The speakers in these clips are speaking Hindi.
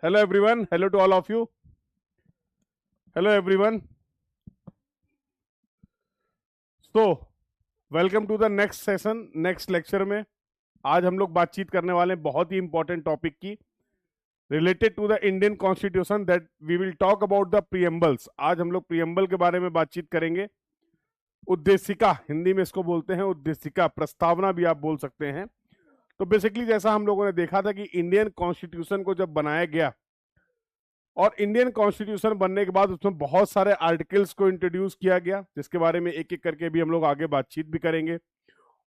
Hello everyone. Hello to all of you. Hello everyone. So, welcome to the next session, next lecture में आज हम लोग बातचीत करने वाले हैं बहुत ही इंपॉर्टेंट टॉपिक की related to the Indian constitution that we will talk about the preambles. आज हम लोग प्रीएम्बल के बारे में बातचीत करेंगे। उद्देशिका हिंदी में इसको बोलते हैं, उद्देशिका, प्रस्तावना भी आप बोल सकते हैं। तो बेसिकली जैसा हम लोगों ने देखा था कि इंडियन कॉन्स्टिट्यूशन को जब बनाया गया और इंडियन कॉन्स्टिट्यूशन बनने के बाद उसमें बहुत सारे आर्टिकल्स को इंट्रोड्यूस किया गया, जिसके बारे में एक एक करके भी हम लोग आगे बातचीत भी करेंगे।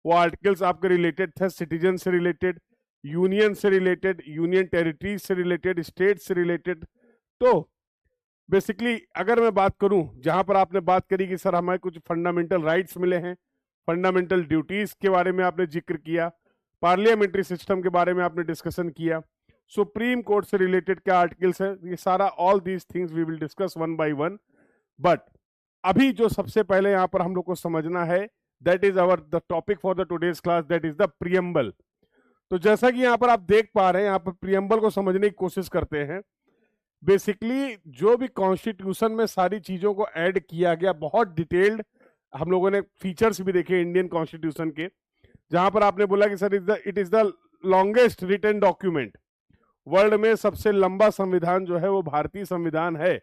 वो आर्टिकल्स आपके रिलेटेड थे सिटीजन से रिलेटेड, यूनियन से रिलेटेड, यूनियन टेरिटरीज से रिलेटेड, स्टेट से रिलेटेड। तो बेसिकली अगर मैं बात करूं, जहां पर आपने बात करी कि सर हमें कुछ फंडामेंटल राइट्स मिले हैं, फंडामेंटल ड्यूटीज के बारे में आपने जिक्र किया, पार्लियामेंट्री सिस्टम के बारे में आपने डिस्कशन किया, सुप्रीम कोर्ट से रिलेटेड क्या आर्टिकल्स है, ये सारा all these things we will discuss one by one. But अभी जो सबसे पहले यहाँ पर हम लोग को समझना है, that is our the topic for the today's class, that is the preamble. तो जैसा कि यहाँ पर आप देख पा रहे हैं, यहाँ पर प्रीएम्बल को समझने की कोशिश करते हैं। बेसिकली जो भी कॉन्स्टिट्यूशन में सारी चीजों को ऐड किया गया, बहुत डिटेल्ड हम लोगों ने फीचर्स भी देखे इंडियन कॉन्स्टिट्यूशन के, जहां पर आपने बोला कि sir it is the longest written document, world में सबसे लंबा संविधान जो है वो भारतीय संविधान है।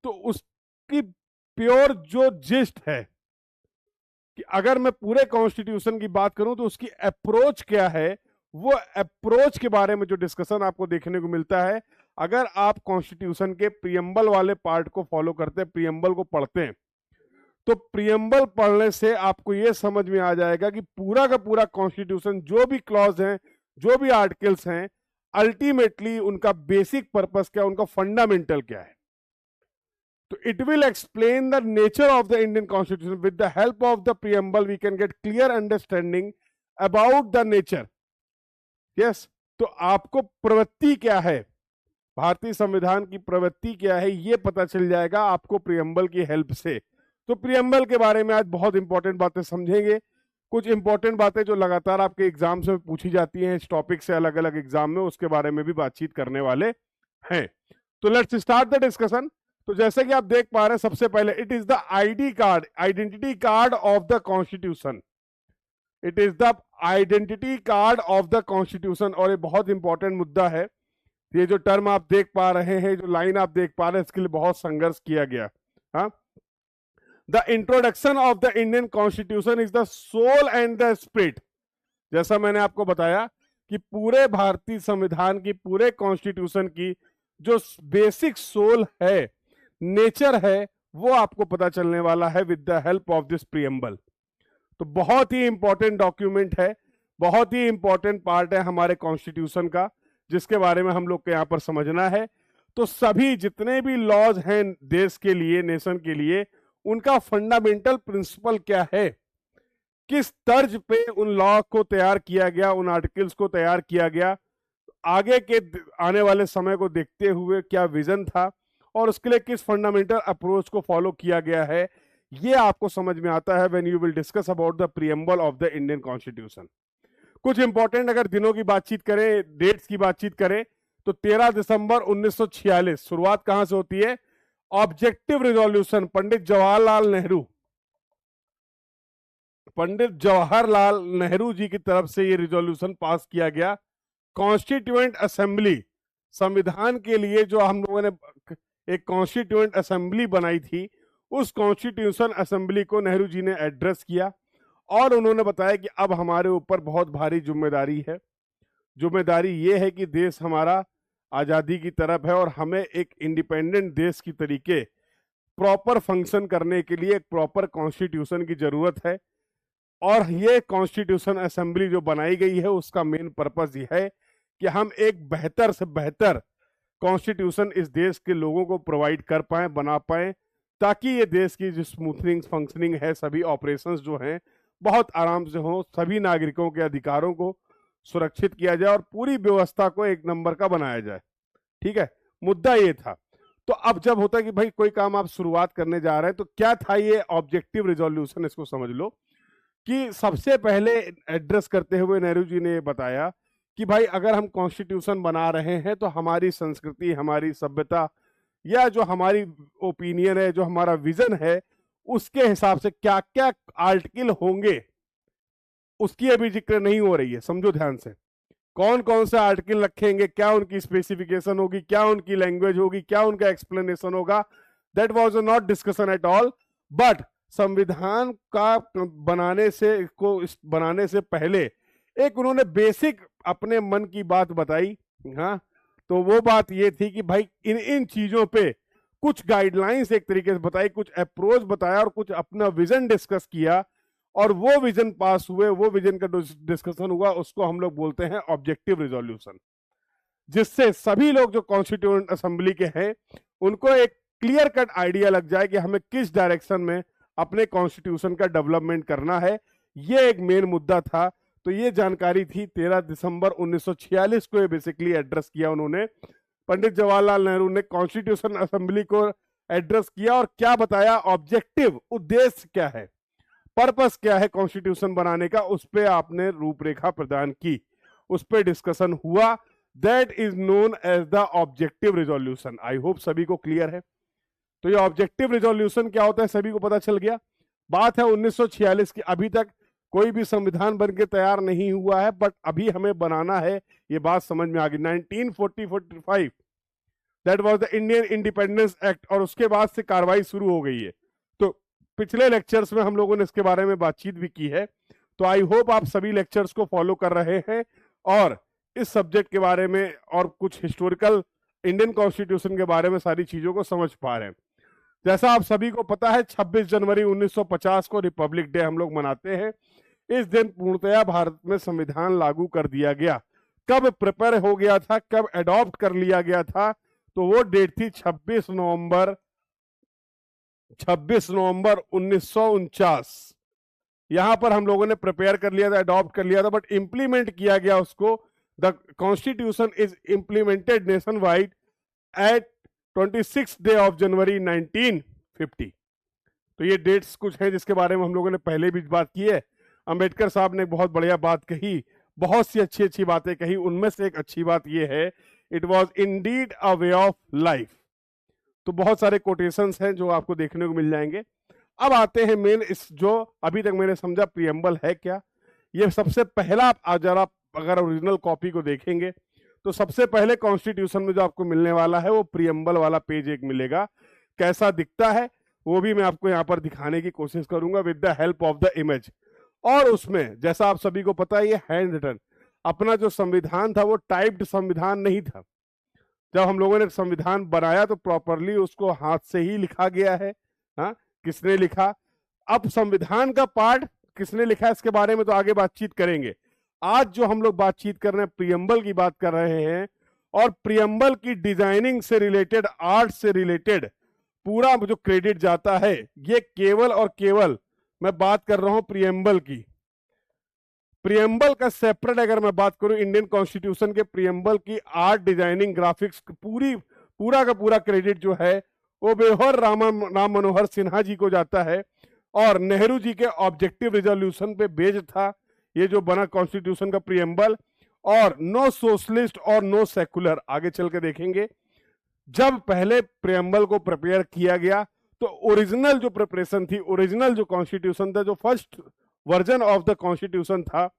तो उसकी प्योर जो जिस्ट है कि अगर मैं पूरे कॉन्स्टिट्यूशन की बात करूं तो उसकी अप्रोच क्या है, वो अप्रोच के बारे में जो डिस्कशन आपको देखने को मिलता है, अगर आप कॉन्स्टिट्यूशन के प्रीएम्बल वाले पार्ट को फॉलो करते हैं, प्रीएम्बल को पढ़ते हैं, तो प्रीएम्बल पढ़ने से आपको यह समझ में आ जाएगा कि पूरा का पूरा कॉन्स्टिट्यूशन, जो भी क्लॉज हैं, जो भी आर्टिकल्स हैं, अल्टीमेटली उनका बेसिक पर्पस क्या, उनका फंडामेंटल क्या है। तो it will explain the nature of the Indian constitution. With the help of the preamble we can get clear understanding about the nature. Yes, तो आपको प्रवृत्ति क्या है, भारतीय संविधान की प्रवृत्ति क्या है, यह पता चल जाएगा आपको प्रीएम्बल की हेल्प से। तो प्रीएम्बल के बारे में आज बहुत इंपॉर्टेंट बातें समझेंगे, कुछ इंपॉर्टेंट बातें जो लगातार आपके एग्जाम से पूछी जाती हैं इस टॉपिक से अलग अलग एग्जाम में, उसके बारे में भी बातचीत करने वाले हैं। तो लेट्स स्टार्ट द डिस्कशन। तो जैसे कि आप देख पा रहे हैं, सबसे पहले it is the ID card, identity card of the constitution. It is the identity card of the constitution. और ये बहुत इंपॉर्टेंट मुद्दा है। ये जो टर्म आप देख पा रहे हैं, जो लाइन आप देख पा रहे हैं, इसके लिए बहुत संघर्ष किया गया। हाँ, The introduction of the Indian Constitution is the soul and the spirit। जैसा मैंने आपको बताया कि पूरे भारतीय संविधान की, पूरे कॉन्स्टिट्यूशन की जो बेसिक सोल है, नेचर है, वो आपको पता चलने वाला है with the help of this preamble. तो बहुत ही इंपॉर्टेंट डॉक्यूमेंट है, बहुत ही इंपॉर्टेंट पार्ट है हमारे कॉन्स्टिट्यूशन का, जिसके बारे में हम लोग को यहाँ पर समझना है। तो सभी जितने भी लॉज हैं देश के लिए, नेशन के लिए, उनका फंडामेंटल प्रिंसिपल क्या है, किस तर्ज पे उन लॉ को तैयार किया गया, उन आर्टिकल्स को तैयार किया गया, आगे के आने वाले समय को देखते हुए क्या विजन था, और उसके लिए किस फंडामेंटल अप्रोच को फॉलो किया गया है, ये आपको समझ में आता है when you will discuss about the preamble of the Indian constitution. कुछ इंपॉर्टेंट अगर दिनों की बातचीत करें, डेट्स की बातचीत करें, तो 13 दिसंबर 1946 शुरुआत कहां से होती है, ऑब्जेक्टिव रिजोल्यूशन, पंडित जवाहरलाल नेहरू जी की तरफ से ये रिजोल्यूशन पास किया गया। कॉन्स्टिट्यूएंट असेंबली, संविधान के लिए जो हम लोगों ने एक कॉन्स्टिट्यूएंट असेंबली बनाई थी, उस कॉन्स्टिट्यूशन असेंबली को नेहरू जी ने एड्रेस किया और उन्होंने बताया कि अब हमारे ऊपर बहुत भारी जिम्मेदारी है। जिम्मेदारी ये है कि देश हमारा आज़ादी की तरफ है और हमें एक इंडिपेंडेंट देश की तरीके प्रॉपर फंक्शन करने के लिए एक प्रॉपर कॉन्स्टिट्यूशन की जरूरत है। और ये कॉन्स्टिट्यूशन असेंबली जो बनाई गई है, उसका मेन पर्पस ये है कि हम एक बेहतर से बेहतर कॉन्स्टिट्यूशन इस देश के लोगों को प्रोवाइड कर पाए, बना पाए, ताकि ये देश की जो स्मूथनिंग फंक्शनिंग है, सभी ऑपरेशंस जो हैं बहुत आराम से हो, सभी नागरिकों के अधिकारों को सुरक्षित किया जाए और पूरी व्यवस्था को एक नंबर का बनाया जाए। ठीक है, मुद्दा ये था। तो अब जब होता है कि भाई कोई काम आप शुरुआत करने जा रहे हैं, तो क्या था ये ऑब्जेक्टिव रिजोल्यूशन, इसको समझ लो कि सबसे पहले एड्रेस करते हुए नेहरू जी ने बताया कि भाई अगर हम कॉन्स्टिट्यूशन बना रहे हैं तो हमारी संस्कृति, हमारी सभ्यता, या जो हमारी ओपिनियन है, जो हमारा विजन है, उसके हिसाब से क्या क्या आर्टिकल होंगे उसकी अभी जिक्र नहीं हो रही है। समझो ध्यान से, कौन कौन से आर्टिकल रखेंगे, क्या उनकी स्पेसिफिकेशन होगी, क्या उनकी लैंग्वेज होगी, क्या उनका एक्सप्लेनेशन होगा, that was not discussion at all. But संविधान का बनाने से पहले एक उन्होंने बेसिक अपने मन की बात बताई। हाँ, तो वो बात ये थी कि भाई इन इन चीजों पे कुछ गाइडलाइंस एक तरीके से बताई, कुछ अप्रोच बताया और कुछ अपना विजन डिस्कस किया, और वो विजन पास हुए, वो विजन का डिस्कशन हुआ, उसको हम लोग बोलते हैं ऑब्जेक्टिव रिजोल्यूशन, जिससे सभी लोग जो कॉन्स्टिट्यूएंट असेंबली के हैं उनको एक क्लियर कट आइडिया लग जाए कि हमें किस डायरेक्शन में अपने कॉन्स्टिट्यूशन का डेवलपमेंट करना है। ये एक मेन मुद्दा था। तो ये जानकारी थी 13 दिसंबर 1946 को ये बेसिकली एड्रेस किया उन्होंने। पंडित जवाहरलाल नेहरू ने कॉन्स्टिट्यूशन असेंबली को एड्रेस किया और क्या बताया, ऑब्जेक्टिव, उद्देश्य क्या है, पर्पस क्या है कॉन्स्टिट्यूशन बनाने का, उस पर आपने रूपरेखा प्रदान की, उस पर डिस्कशन हुआ। That is known as the objective resolution. I hope सभी को क्लियर है। तो ये ऑब्जेक्टिव रिजोल्यूशन क्या होता है सभी को पता चल गया। बात है 1946 की, अभी तक कोई भी संविधान बन के तैयार नहीं हुआ है, बट अभी हमें बनाना है, ये बात समझ में आ गई। 1945 that was the Indian independence act, और उसके बाद से कार्रवाई शुरू हो गई है। तो पिछले लेक्चर्स में हम लोगों ने इसके बारे में बातचीत भी की है। तो आई होप आप सभी लेक्चर्स को फॉलो कर रहे हैं और इस सब्जेक्ट के बारे में और कुछ हिस्टोरिकल इंडियन कॉन्स्टिट्यूशन के बारे में सारी चीजों को समझ पा रहे हैं। जैसा आप सभी को पता है 26 जनवरी 1950 को रिपब्लिक डे हम लोग मनाते हैं। इस दिन पूर्णतया भारत में संविधान लागू कर दिया गया। कब प्रिपेयर हो गया था, कब एडॉप्ट कर लिया गया था, तो वो डेट थी 26 नवंबर 1949। यहां पर हम लोगों ने प्रिपेयर कर लिया था, अडॉप्ट कर लिया था, बट इंप्लीमेंट किया गया उसको। The constitution is implemented nation wide at 26 day of January 1950। तो ये डेट्स कुछ हैं जिसके बारे में हम लोगों ने पहले भी बात की है। अंबेडकर साहब ने बहुत बढ़िया बात कही, बहुत सी अच्छी अच्छी बातें कही। उनमें से एक अच्छी बात यह है, it was indeed a way of life. तो बहुत सारे कोटेशंस हैं जो आपको देखने को मिल जाएंगे। अब आते हैं मेन, इस जो अभी तक मैंने समझा प्रियम्बल है क्या। ये सबसे पहला, जरा अगर ओरिजिनल कॉपी को देखेंगे तो सबसे पहले कॉन्स्टिट्यूशन में जो आपको मिलने वाला है वो प्रियम्बल वाला पेज एक मिलेगा। कैसा दिखता है वो भी मैं आपको यहाँ पर दिखाने की कोशिश करूंगा with the help of the image. और उसमें जैसा आप सभी को पता है ये हैंड रिटन, अपना जो संविधान था वो टाइप्ड संविधान नहीं था। जब हम लोगों ने संविधान बनाया तो प्रॉपरली उसको हाथ से ही लिखा गया है। हाँ, किसने लिखा, अब संविधान का पार्ट किसने लिखा इसके बारे में तो आगे बातचीत करेंगे। आज जो हम लोग बातचीत कर रहे हैं प्रियम्बल की बात कर रहे हैं, और प्रियम्बल की डिजाइनिंग से रिलेटेड, आर्ट से रिलेटेड पूरा जो क्रेडिट जाता है ये केवल और केवल मैं बात कर रहा हूं प्रियम्बल की। प्रियम्बल का सेपरेट अगर मैं बात करूं, इंडियन कॉन्स्टिट्यूशन के प्रियम्बल की आर्ट, डिजाइनिंग, ग्राफिक्स, पूरा का पूरा क्रेडिट जो है वो बेहर राम मनोहर सिन्हा जी को जाता है। और नेहरू जी के ऑब्जेक्टिव रिजोल्यूशन पे बेस्ड था ये जो बना कॉन्स्टिट्यूशन का प्रियम्बल। और नो सोशलिस्ट और नो सेकुलर, आगे चल के देखेंगे। जब पहले प्रियम्बल को प्रिपेयर किया गया तो ओरिजिनल जो प्रिपरेशन थी, ओरिजिनल जो कॉन्स्टिट्यूशन था, जो first version of the constitution था,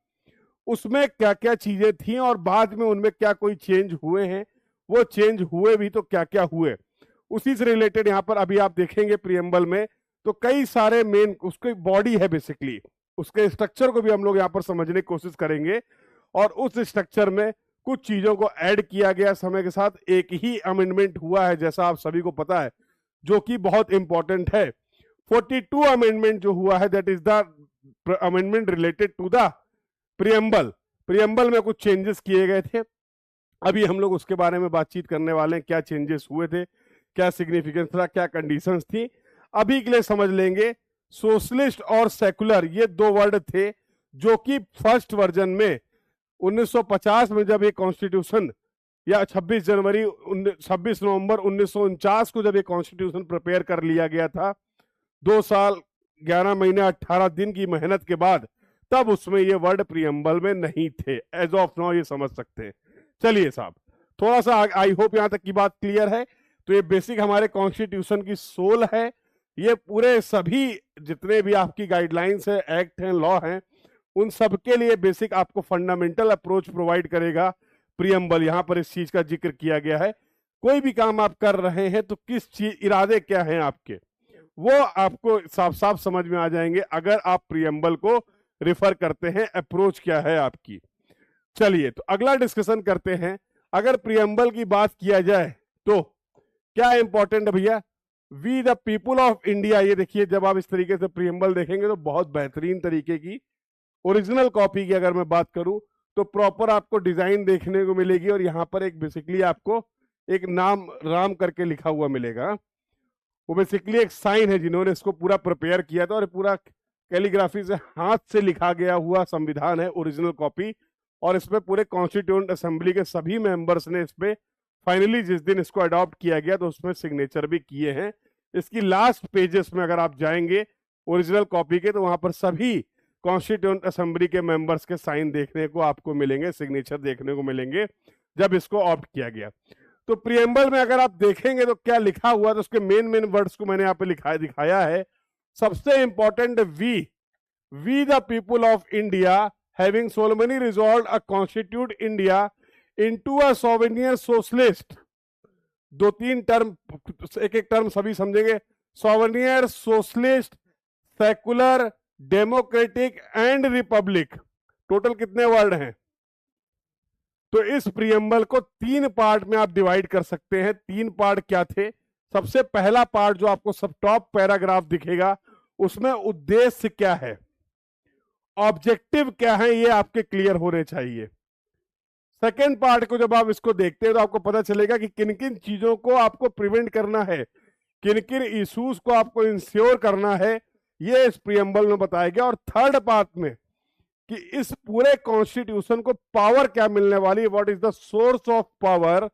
उसमें क्या क्या चीजें थी और बाद में उनमें क्या कोई चेंज हुए हैं, वो चेंज हुए भी तो क्या क्या हुए, उसी से रिलेटेड यहाँ पर अभी आप देखेंगे प्रियम्बल में। तो कई सारे मेन उसकी बॉडी है, बेसिकली उसके स्ट्रक्चर को भी हम लोग यहाँ पर समझने की कोशिश करेंगे। और उस स्ट्रक्चर में कुछ चीजों को ऐड किया गया समय के साथ। एक ही अमेंडमेंट हुआ है जैसा आप सभी को पता है, जो कि बहुत इंपॉर्टेंट है। 42 अमेंडमेंट जो हुआ है that is the amendment related to the preamble. Preamble में कुछ चेंजेस किए गए थे, अभी हम लोग उसके बारे में बातचीत करने वाले हैं। क्या चेंजेस हुए थे, क्या सिग्निफिकेंस था, क्या कंडीशंस थी, अभी के लिए समझ लेंगे। सोशलिस्ट और सेकुलर ये दो वर्ड थे जो कि फर्स्ट वर्जन में 1950 में जब ये कॉन्स्टिट्यूशन, या 26 नवंबर 1949 को जब ये कॉन्स्टिट्यूशन प्रिपेयर कर लिया गया था, 2 साल 11 महीने 18 दिन की मेहनत के बाद तब उसमें ये वर्ड प्रियम्बल में नहीं थे। एज ऑफ नाउ ये समझ सकते हैं। चलिए साहब, थोड़ा सा आई होप यहां तक की बात क्लियर है। तो ये बेसिक हमारे कॉन्स्टिट्यूशन की सोल है। ये पूरे सभी जितने भी आपकी गाइडलाइंस है, एक्ट हैं, लॉ हैं, उन सबके लिए बेसिक आपको फंडामेंटल अप्रोच प्रोवाइड करेगा प्रियम्बल। यहां पर इस चीज का जिक्र किया गया है। कोई भी काम आप कर रहे हैं तो किस चीज, इरादे क्या हैं आपके, वो आपको साफ साफ समझ में आ जाएंगे अगर आप प्रियम्बल को रिफर करते हैं। अप्रोच क्या है आपकी। चलिए तो अगला डिस्कशन करते हैं। अगर प्रियम्बल की बात किया जाए तो क्या इंपॉर्टेंट है भैया, we the people of India. ये देखिए, जब आप इस तरीके से प्रियम्बल देखेंगे तो बहुत बेहतरीन तरीके की ओरिजिनल कॉपी की अगर मैं बात करूं तो प्रॉपर आपको डिजाइन देखने को मिलेगी। और यहां पर एक बेसिकली आपको एक नाम राम करके लिखा हुआ मिलेगा। वो बेसिकली एक साइन है जिन्होंने इसको पूरा प्रिपेयर किया था, और पूरा कैलीग्राफी से हाथ से लिखा गया हुआ संविधान है, ओरिजिनल कॉपी। और इसमें पूरे कॉन्स्टिट्यूएंट असेंबली के सभी मेंबर्स ने इसमें फाइनली जिस दिन इसको अडॉप्ट किया गया तो उसमें सिग्नेचर भी किए हैं। इसकी लास्ट पेजेस में अगर आप जाएंगे ओरिजिनल कॉपी के, तो वहां पर सभी कॉन्स्टिट्यूएंट असेंबली के मेंबर्स के साइन देखने को आपको मिलेंगे, सिग्नेचर देखने को मिलेंगे जब इसको ऑप्ट किया गया। तो प्रियम्बल में अगर आप देखेंगे तो क्या लिखा हुआ, तो उसके मेन वर्ड्स को मैंने यहाँ पे दिखाया है। सबसे important, we the people of India having solemnly resolve a constitute India into a सोवेनियर सोशलिस्ट। दो तीन टर्म, एक एक टर्म सभी समझेंगे। सोवेनियर, socialist, secular, democratic and republic. Total कितने वर्ड हैं? तो इस प्रियम्बल को तीन पार्ट में आप डिवाइड कर सकते हैं। तीन पार्ट क्या थे? सबसे पहला पार्ट जो आपको सब टॉप पैराग्राफ दिखेगा, उसमें उद्देश्य क्या है, ऑब्जेक्टिव क्या है, ये आपके क्लियर होने चाहिए। सेकेंड पार्ट को जब आप इसको देखते हैं तो आपको पता चलेगा कि किन किन चीजों को आपको प्रिवेंट करना है, किन किन इश्यूज को आपको इंश्योर करना है, ये इस प्रियम्बल में बताया गया। और थर्ड पार्ट में कि इस पूरे कॉन्स्टिट्यूशन को पावर क्या मिलने वाली, what is the source of power,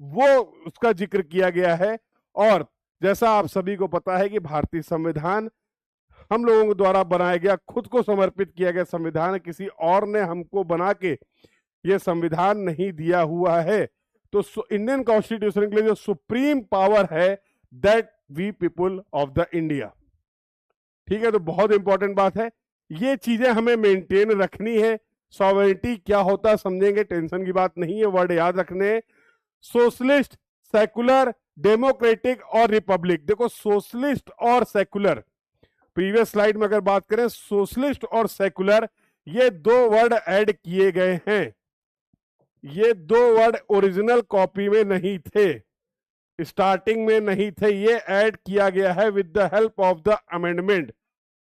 वो उसका जिक्र किया गया है। और जैसा आप सभी को पता है कि भारतीय संविधान हम लोगों के द्वारा बनाया गया, खुद को समर्पित किया गया संविधान, किसी और ने हमको बना के ये संविधान नहीं दिया हुआ है। तो इंडियन कॉन्स्टिट्यूशन के लिए जो सुप्रीम पावर है, that we people of the India. ठीक है, तो बहुत इंपॉर्टेंट बात है, ये चीजें हमें मेंटेन रखनी है। सॉवरेनिटी क्या होता है समझेंगे, टेंशन की बात नहीं है, वर्ड याद रखने। सोशलिस्ट, सेकुलर, डेमोक्रेटिक और रिपब्लिक। देखो, सोशलिस्ट और सेकुलर, प्रीवियस स्लाइड में अगर बात करें, सोशलिस्ट और सेकुलर ये दो वर्ड ऐड किए गए हैं। ये दो वर्ड ओरिजिनल कॉपी में नहीं थे, स्टार्टिंग में नहीं थे, ये ऐड किया गया है with the help of the amendment,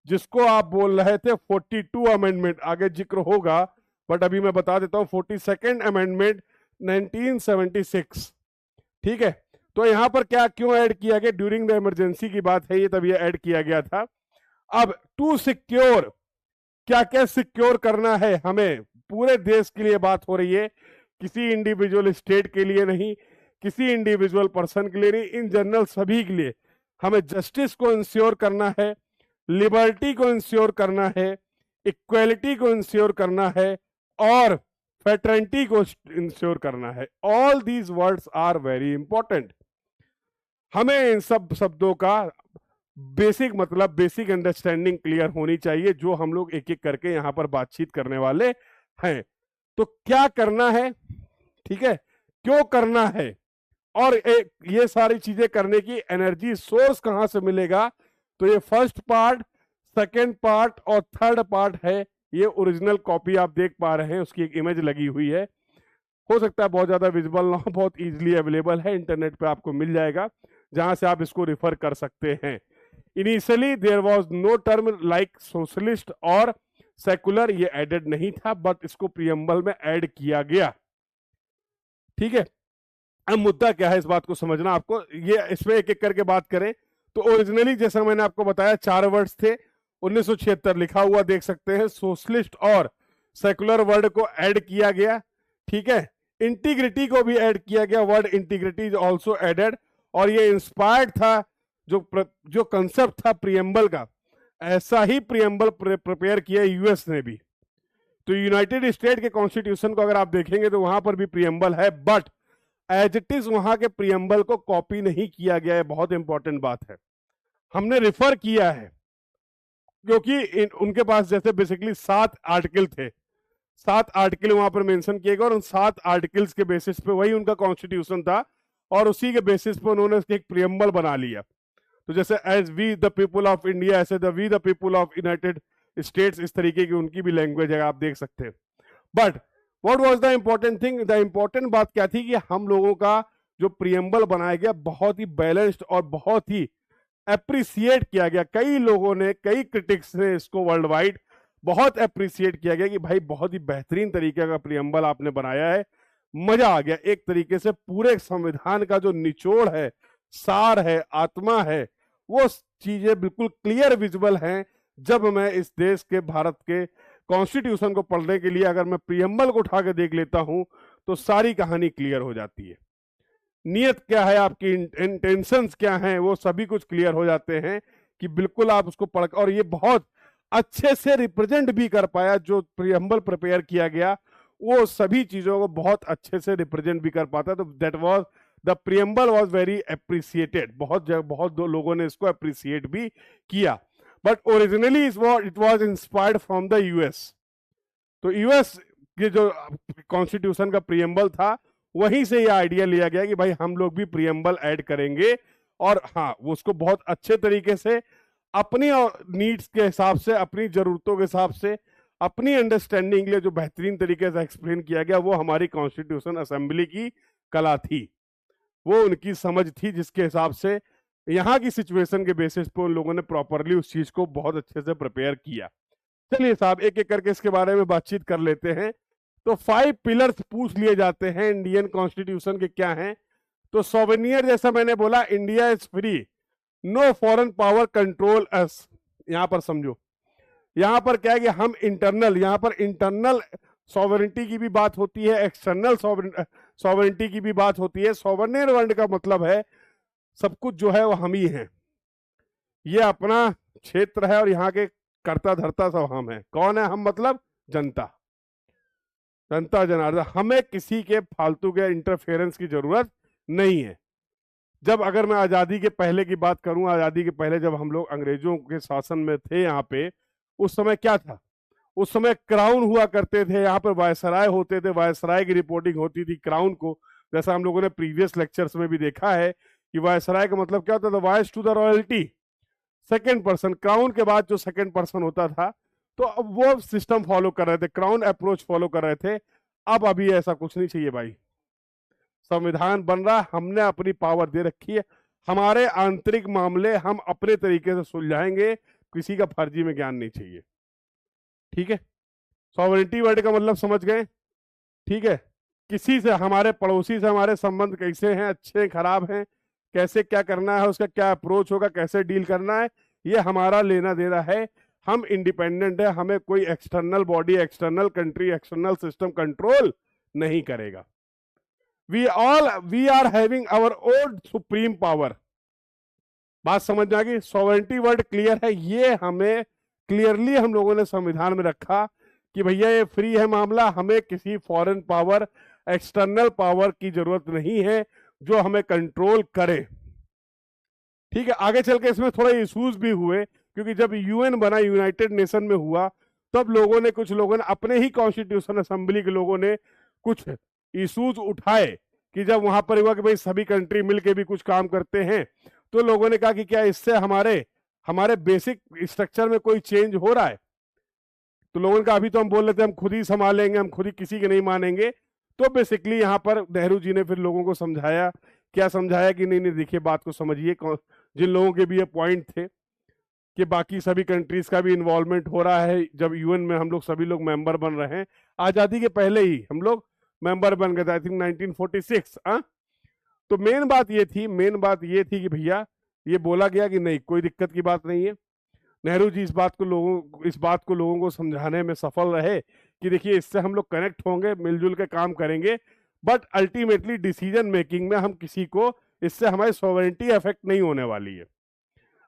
जिसको आप बोल रहे थे 42 अमेंडमेंट, आगे जिक्र होगा, बट अभी मैं बता देता हूं 42nd अमेंडमेंट 1976। ठीक है, तो यहां पर क्या क्यों ऐड किया गया, ड्यूरिंग द इमरजेंसी की बात है ये, तब ये ऐड किया गया था। अब टू सिक्योर, क्या क्या सिक्योर करना है हमें, पूरे देश के लिए बात हो रही है, किसी इंडिविजुअल स्टेट के लिए नहीं, किसी इंडिविजुअल पर्सन के लिए नहीं, इन जनरल सभी के लिए हमें जस्टिस को इंश्योर करना है, लिबर्टी को इंश्योर करना है, इक्वलिटी को इंश्योर करना है, और फ्रेटर्निटी को इंश्योर करना है। All these words are very important. हमें इन सब शब्दों का बेसिक मतलब, बेसिक अंडरस्टैंडिंग क्लियर होनी चाहिए, जो हम लोग एक एक करके यहां पर बातचीत करने वाले हैं। तो क्या करना है, ठीक है, क्यों करना है, और ये सारी चीजें करने की एनर्जी सोर्स कहां से मिलेगा, तो ये फर्स्ट पार्ट, सेकेंड पार्ट और थर्ड पार्ट है। ये ओरिजिनल कॉपी आप देख पा रहे हैं, उसकी एक इमेज लगी हुई है, हो सकता है बहुत ज्यादा विजिबल ना हो, बहुत इजीली अवेलेबल है, इंटरनेट पे आपको मिल जाएगा, जहां से आप इसको रिफर कर सकते हैं। Initially there was no term like socialist और सेकुलर, ये एडेड नहीं था, बट इसको प्रियम्बल में ऐड किया गया। ठीक है, अब मुद्दा क्या है, इस बात को समझना आपको। ये इसमें एक एक करके बात करें तो ओरिजिनली जैसा मैंने आपको बताया 4 वर्ड्स थे, 1976 लिखा हुआ देख सकते हैं, सोशलिस्ट और सेकुलर वर्ड को ऐड किया गया। ठीक है, इंटीग्रिटी को भी ऐड किया गया, word integrity is also added, और ये इंस्पायर्ड था, जो कंसेप्ट था प्रियम्बल का, ऐसा ही प्रियम्बल प्रिपेयर किया यूएस ने भी। तो यूनाइटेड स्टेट के कॉन्स्टिट्यूशन को अगर आप देखेंगे तो वहां पर भी प्रियम्बल है, बट एज इट इज वहां के प्रियम्बल को कॉपी नहीं किया गया है। बहुत इंपॉर्टेंट बात है, हमने रिफर किया है, क्योंकि उनके पास जैसे बेसिकली 7 आर्टिकल थे, 7 आर्टिकल वहां पर मेंशन किए गए और उन 7 आर्टिकल्स के बेसिस पे वही उनका कॉन्स्टिट्यूशन था और उसी के बेसिस पे उन्होंने उसके एक प्रियम्बल बना लिया। तो जैसे as we the people of India, ऐसे the we the people of United States, इस तरीके की उनकी भी लैंग्वेज है, आप देख सकते हैं। But what was the important thing, the important बात क्या थी कि हम लोगों का जो प्रियम्बल बनाया गया बहुत ही बैलेंस्ड और बहुत ही अप्रिसिएट किया गया। कई लोगों ने, कई क्रिटिक्स ने इसको वर्ल्ड वाइड बहुत अप्रिसिएट किया गया कि भाई बहुत ही बेहतरीन तरीके का प्रियम्बल आपने बनाया है, मजा आ गया। एक तरीके से पूरे संविधान का जो निचोड़ है, सार है, आत्मा है, वो चीजें बिल्कुल क्लियर विजिबल हैं। जब मैं इस देश के, भारत के कॉन्स्टिट्यूशन को पढ़ने के लिए अगर मैं प्रियम्बल को उठा के देख लेता हूं तो सारी कहानी क्लियर हो जाती है। नियत क्या है आपकी, इंटेंशंस क्या हैं, वो सभी कुछ क्लियर हो जाते हैं कि बिल्कुल आप उसको पढ़, और ये बहुत अच्छे से रिप्रेजेंट भी कर पाया। जो प्रियम्बल प्रिपेयर किया गया वो सभी चीजों को बहुत अच्छे से रिप्रेजेंट भी कर पाता। तो that was the preamble was very appreciated, बहुत लोगों ने इसको अप्रिसिएट भी किया। But originally it was inspired from the US. तो यूएस के जो कॉन्स्टिट्यूशन का प्रियम्बल था वहीं से ये आइडिया लिया गया कि भाई हम लोग भी प्रियम्बल ऐड करेंगे, और हाँ वो उसको बहुत अच्छे तरीके से अपनी नीड्स के हिसाब से, अपनी जरूरतों के हिसाब से, अपनी अंडरस्टैंडिंग के लिए जो बेहतरीन तरीके से एक्सप्लेन किया गया, वो हमारी कॉन्स्टिट्यूशन असेंबली की कला थी, वो उनकी समझ थी, जिसके हिसाब से यहाँ की सिचुएशन के बेसिस पे उन लोगों ने प्रॉपरली उस चीज को बहुत अच्छे से प्रिपेयर किया। चलिए साहब एक एक करके इसके बारे में बातचीत कर लेते हैं। तो 5 पिलर्स पूछ लिए जाते हैं इंडियन कॉन्स्टिट्यूशन के, क्या हैं? तो सोवेनियर, जैसा मैंने बोला, India is free, no foreign power control us. यहां पर समझो, यहां पर क्या है कि हम इंटरनल, यहां पर इंटरनल सॉवरेनिटी की भी बात होती है, एक्सटर्नल सॉवरेनिटी की भी बात होती है। सॉवरेन वर्ड का मतलब है सब कुछ जो है वो हम ही हैं, ये अपना क्षेत्र है और यहाँ के कर्ता धर्ता सब हम हैं। कौन है हम? मतलब जनता, जनता जनार्दन। हमें किसी के फालतू के इंटरफेरेंस की जरूरत नहीं है। जब अगर मैं आजादी के पहले की बात करूं, आजादी के पहले जब हम लोग अंग्रेजों के शासन में थे यहाँ पे, उस समय क्या था? उस समय क्राउन हुआ करते थे, यहाँ पर वायसराय होते थे, वायसराय की रिपोर्टिंग होती थी क्राउन को। जैसा हम लोगों ने प्रीवियस लेक्चर्स में भी देखा है कि वायसराय का मतलब क्या होता था? Voice to the royalty, second person. Crown के बाद जो सेकेंड पर्सन होता था, तो अब वो सिस्टम फॉलो कर रहे थे, क्राउन अप्रोच फॉलो कर रहे थे। अब अभी ऐसा कुछ नहीं चाहिए भाई, संविधान बन रहा, हमने अपनी पावर दे रखी है, हमारे आंतरिक मामले हम अपने तरीके से सुलझाएंगे, किसी का फर्जी में ज्ञान नहीं चाहिए। ठीक है, सॉवरेनिटी वर्ड का मतलब समझ गए? ठीक है, किसी से, हमारे पड़ोसी से हमारे संबंध कैसे हैं, अच्छे हैं, खराब हैं, कैसे क्या करना है, उसका क्या अप्रोच होगा, कैसे डील करना है, ये हमारा लेना देना है। हम इंडिपेंडेंट है, हमें कोई external body, external country, external system control नहीं करेगा। We are having our own supreme power. बात समझ में आ गई? सॉवरेनिटी वर्ड क्लियर है, ये हमें क्लियरली हम लोगों ने संविधान में रखा कि भैया ये फ्री है मामला, हमें किसी फॉरेन पावर, एक्सटर्नल पावर की जरूरत नहीं है जो हमें कंट्रोल करे। ठीक है, आगे चल के इसमें थोड़ा इश्यूज भी हुए, क्योंकि जब यूएन बना, यूनाइटेड नेशन में हुआ, तब लोगों ने, कुछ लोगों ने, अपने ही कॉन्स्टिट्यूशन असेंबली के लोगों ने कुछ इश्यूज उठाए कि जब वहां पर हुआ कि भाई सभी कंट्री मिलके भी कुछ काम करते हैं, तो लोगों ने कहा कि क्या इससे हमारे बेसिक स्ट्रक्चर में कोई चेंज हो रहा है? तो लोगों ने कहा अभी तो हम बोल रहे थे हम खुद ही संभालेंगे, हम खुद ही किसी के नहीं मानेंगे। तो बेसिकली यहाँ पर नेहरू जी ने फिर लोगों को समझाया, क्या समझाया कि नहीं नहीं देखिए बात को समझिए, जिन लोगों के भी ये पॉइंट थे कि बाकी सभी कंट्रीज का भी इन्वॉल्वमेंट हो रहा है। जब यूएन में हम लोग सभी लोग मेंबर बन रहे हैं, आजादी के पहले ही हम लोग मेंबर बन गए थे, आई थिंक 1946। तो मेन बात ये थी कि भैया ये बोला गया कि नहीं, कोई दिक्कत की बात नहीं है। नेहरू जी इस बात को लोगों को समझाने में सफल रहे कि देखिए इससे हम लोग कनेक्ट होंगे, मिलजुल के काम करेंगे, बट अल्टीमेटली डिसीजन मेकिंग में हम किसी को, इससे हमारी सॉवरेनिटी अफेक्ट नहीं होने वाली है।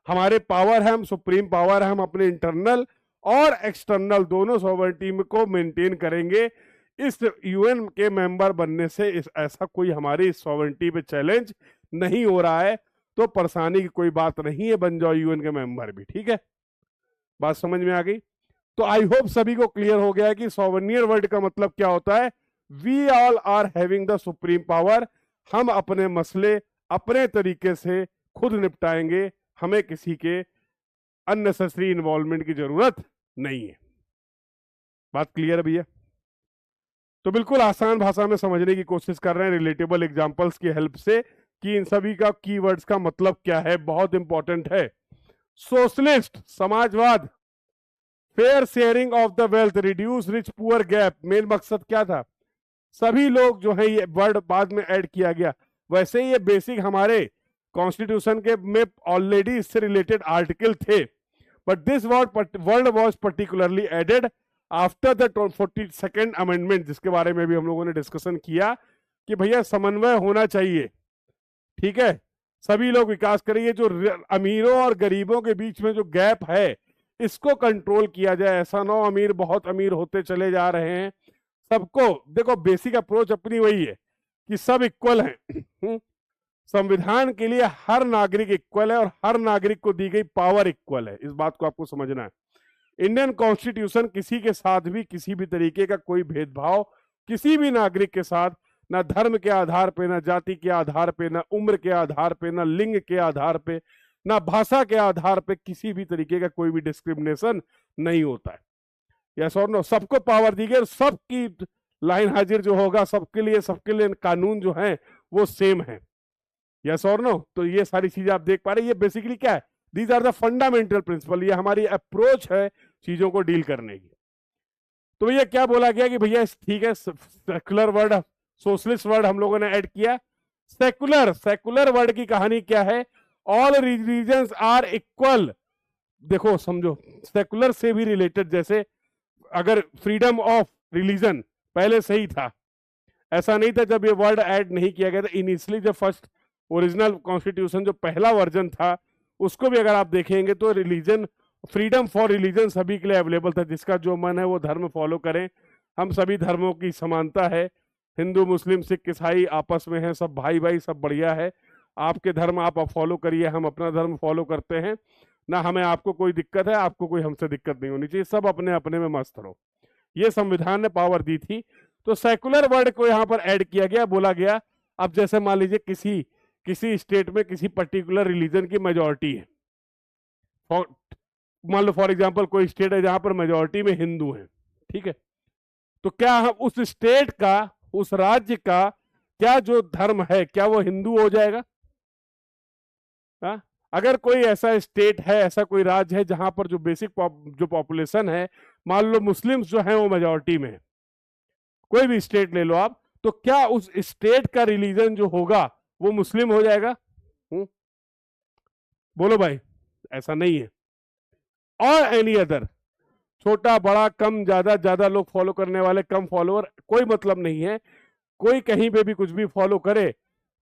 हमारे पावर है, हम सुप्रीम पावर है, हम अपने इंटरनल और एक्सटर्नल दोनों सॉवरेनिटी को मेंटेन करेंगे। इस यूएन के मेंबर बनने से ऐसा कोई हमारी सॉवरेनिटी पे चैलेंज नहीं हो रहा है, तो परेशानी की कोई बात नहीं है, बन जाओ यूएन के मेंबर भी। ठीक है, बात समझ में आ गई? तो आई होप सभी को क्लियर हो गया है कि सॉवरेनियर वर्ड का मतलब क्या होता है। We all are having the supreme power, हम अपने मसले अपने तरीके से खुद निपटाएंगे, हमें किसी के अननेसेसरी इन्वॉल्वमेंट की जरूरत नहीं है। बात क्लियर है भैया? तो बिल्कुल आसान भाषा में समझने की कोशिश कर रहे हैं रिलेटेबल एग्जांपल्स की हेल्प से कि इन सभी का कीवर्ड्स का मतलब क्या है, बहुत इंपॉर्टेंट है। सोशलिस्ट समाजवाद, fair sharing of the wealth, reduce rich poor gap, main मकसद क्या था? सभी लोग जो है, ये वर्ड बाद में ऐड किया गया, वैसे ये बेसिक हमारे कॉन्स्टिट्यूशन के में ऑलरेडी इससे रिलेटेड आर्टिकल थे, but this word was particularly added after the 42nd amendment, जिसके बारे में भी हम लोगों ने डिस्कशन किया कि भैया समन्वय होना चाहिए। ठीक है, सभी लोग विकास करेंगे, जो अमीरों और गरीबों के बीच में जो गैप है इसको कंट्रोल किया जाए। ऐसा ना हो अमीर बहुत अमीर होते चले जा रहे हैं। सबको देखो, बेसिक अप्रोच अपनी वही है कि सब इक्वल हैं। संविधान के लिए हर नागरिक इक्वल है और हर नागरिक को दी गई पावर इक्वल है, इस बात को आपको समझना है। इंडियन कॉन्स्टिट्यूशन किसी के साथ भी किसी भी तरीके का कोई भेदभाव किसी भी नागरिक के साथ, ना धर्म के आधार पे, ना जाति के आधार पे, ना उम्र के आधार पे, ना लिंग के आधार पे, ना भाषा के आधार पे किसी भी तरीके का कोई भी डिस्क्रिमिनेशन नहीं होता है। यस और नो? सबको पावर दी गई, सबकी लाइन हाजिर जो होगा सबके लिए कानून जो है वो सेम है। यस और नो? तो ये सारी चीजें आप देख पा रहे हैं, ये बेसिकली क्या है? These are the fundamental principle, ये हमारी अप्रोच है चीजों को डील करने की। तो भैया क्या बोला गया कि भैया ठीक है, सेकुलर वर्ड, सोशलिस्ट वर्ड हम लोगों ने ऐड किया। सेकुलर वर्ड की कहानी क्या है? All religions are equal. देखो समझो, सेकुलर से भी रिलेटेड, जैसे अगर फ्रीडम ऑफ रिलीजन पहले सही था, ऐसा नहीं था जब ये वर्ड ऐड नहीं किया गया था इनिशियली, जब फर्स्ट ओरिजिनल कॉन्स्टिट्यूशन जो पहला वर्जन था उसको भी अगर आप देखेंगे तो रिलीजन, फ्रीडम फॉर रिलीजन सभी के लिए अवेलेबल था, जिसका जो मन है वो धर्म फॉलो करें। हम सभी धर्मों की समानता है, हिंदू मुस्लिम सिख ईसाई आपस में है, सब भाई भाई, सब बढ़िया है। आपके धर्म आप फॉलो करिए, हम अपना धर्म फॉलो करते हैं ना, हमें आपको कोई दिक्कत है, आपको कोई हमसे दिक्कत नहीं होनी चाहिए, सब अपने अपने में मस्त रहो। ये संविधान ने पावर दी थी। तो सेकुलर वर्ड को यहाँ पर ऐड किया गया, बोला गया अब जैसे मान लीजिए किसी स्टेट में किसी पर्टिकुलर रिलीजन की मेजॉरिटी है, मान लो फॉर एग्जांपल कोई स्टेट है जहां पर मेजॉरिटी में हिंदू हैं, ठीक है, तो क्या हम उस स्टेट का, उस राज्य का क्या जो धर्म है क्या वो हिंदू हो जाएगा? हा? अगर कोई ऐसा स्टेट है, ऐसा कोई राज्य है जहां पर जो बेसिक जो पॉपुलेशन है, मान लो मुस्लिम्स जो है वो मेजॉरिटी में है, कोई भी स्टेट ले लो आप, तो क्या उस स्टेट का रिलीजन जो होगा वो मुस्लिम हो जाएगा? बोलो भाई, ऐसा नहीं है। और एनी अदर, छोटा बड़ा कम ज्यादा लोग फॉलो करने वाले कम फॉलोअर, कोई मतलब नहीं है, कोई कहीं पे भी कुछ भी फॉलो करे।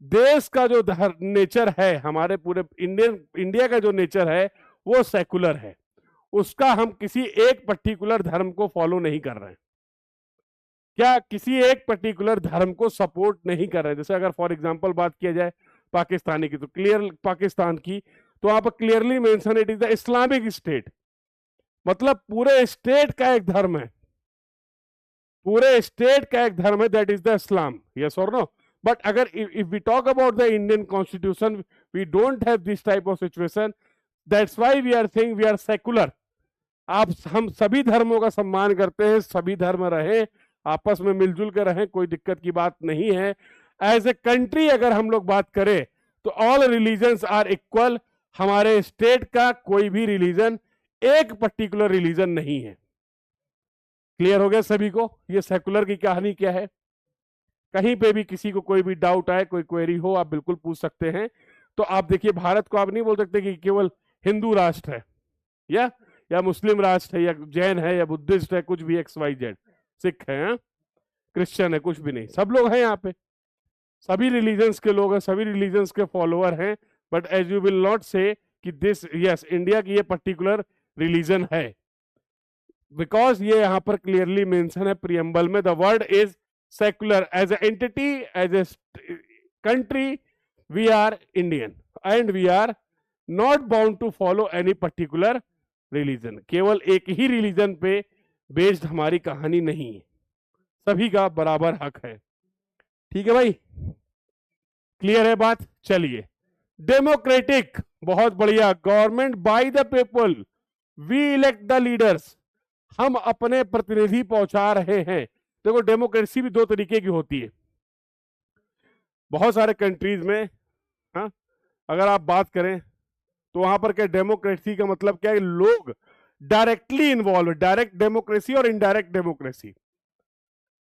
देश का जो नेचर है, हमारे पूरे इंडिया का जो नेचर है वो सेकुलर है, उसका हम किसी एक पर्टिकुलर धर्म को फॉलो नहीं कर रहे हैं, क्या किसी एक पर्टिकुलर धर्म को सपोर्ट नहीं कर रहे हैं। जैसे अगर फॉर एग्जांपल बात किया जाए पाकिस्तानी की, तो क्लियर पाकिस्तान की, तो वहां पर clearly mention it is the Islamic state, मतलब पूरे स्टेट का एक धर्म है, पूरे स्टेट का एक धर्म है, that is the Islam. Yes और नो? बट अगर if we talk about the Indian constitution, we don't have this type of situation, that's why we are saying we are secular. हम सभी धर्मों का सम्मान करते हैं, सभी धर्म रहे, आपस में मिलजुल कर रहें, कोई दिक्कत की बात नहीं है। एज ए कंट्री अगर हम लोग बात करें तो ऑल रिलीजन्स आर इक्वल, हमारे स्टेट का कोई भी रिलीजन एक पर्टिकुलर रिलीजन नहीं है। क्लियर हो गया सभी को ये सेकुलर की कहानी क्या है? कहीं पे भी किसी को कोई भी डाउट आए, कोई क्वेरी हो, आप बिल्कुल पूछ सकते हैं। तो आप देखिए, भारत को आप नहीं बोल सकते कि केवल हिंदू राष्ट्र है या मुस्लिम राष्ट्र है या जैन है या बुद्धिस्ट है, कुछ भी XYZ, सिख है, क्रिश्चियन है, कुछ भी नहीं, सब लोग हैं यहाँ पे, सभी रिलीजन्स के लोग हैं, सभी रिलीजन्स के फॉलोअर हैं। But as you will not say कि दिस, यस इंडिया की ये पर्टिकुलर रिलीजन है, बिकॉज ये यहां पर क्लियरली मेंशन है प्रियम्बल में, the word is secular as a entity, as a country we are Indian and we are not bound to follow any particular religion. केवल एक ही रिलीजन पे बेस्ड हमारी कहानी नहीं है, सभी का बराबर हक है। ठीक है भाई, क्लियर है बात? चलिए, डेमोक्रेटिक, बहुत बढ़िया। Government by the people, we elect the leaders, हम अपने प्रतिनिधि पहुंचा रहे हैं। देखो, डेमोक्रेसी भी दो तरीके की होती है बहुत सारे कंट्रीज में। हाँ, अगर आप बात करें तो वहां पर क्या डेमोक्रेसी का मतलब क्या है? लोग डायरेक्टली इन्वॉल्व, डायरेक्ट डेमोक्रेसी और इनडायरेक्ट डेमोक्रेसी।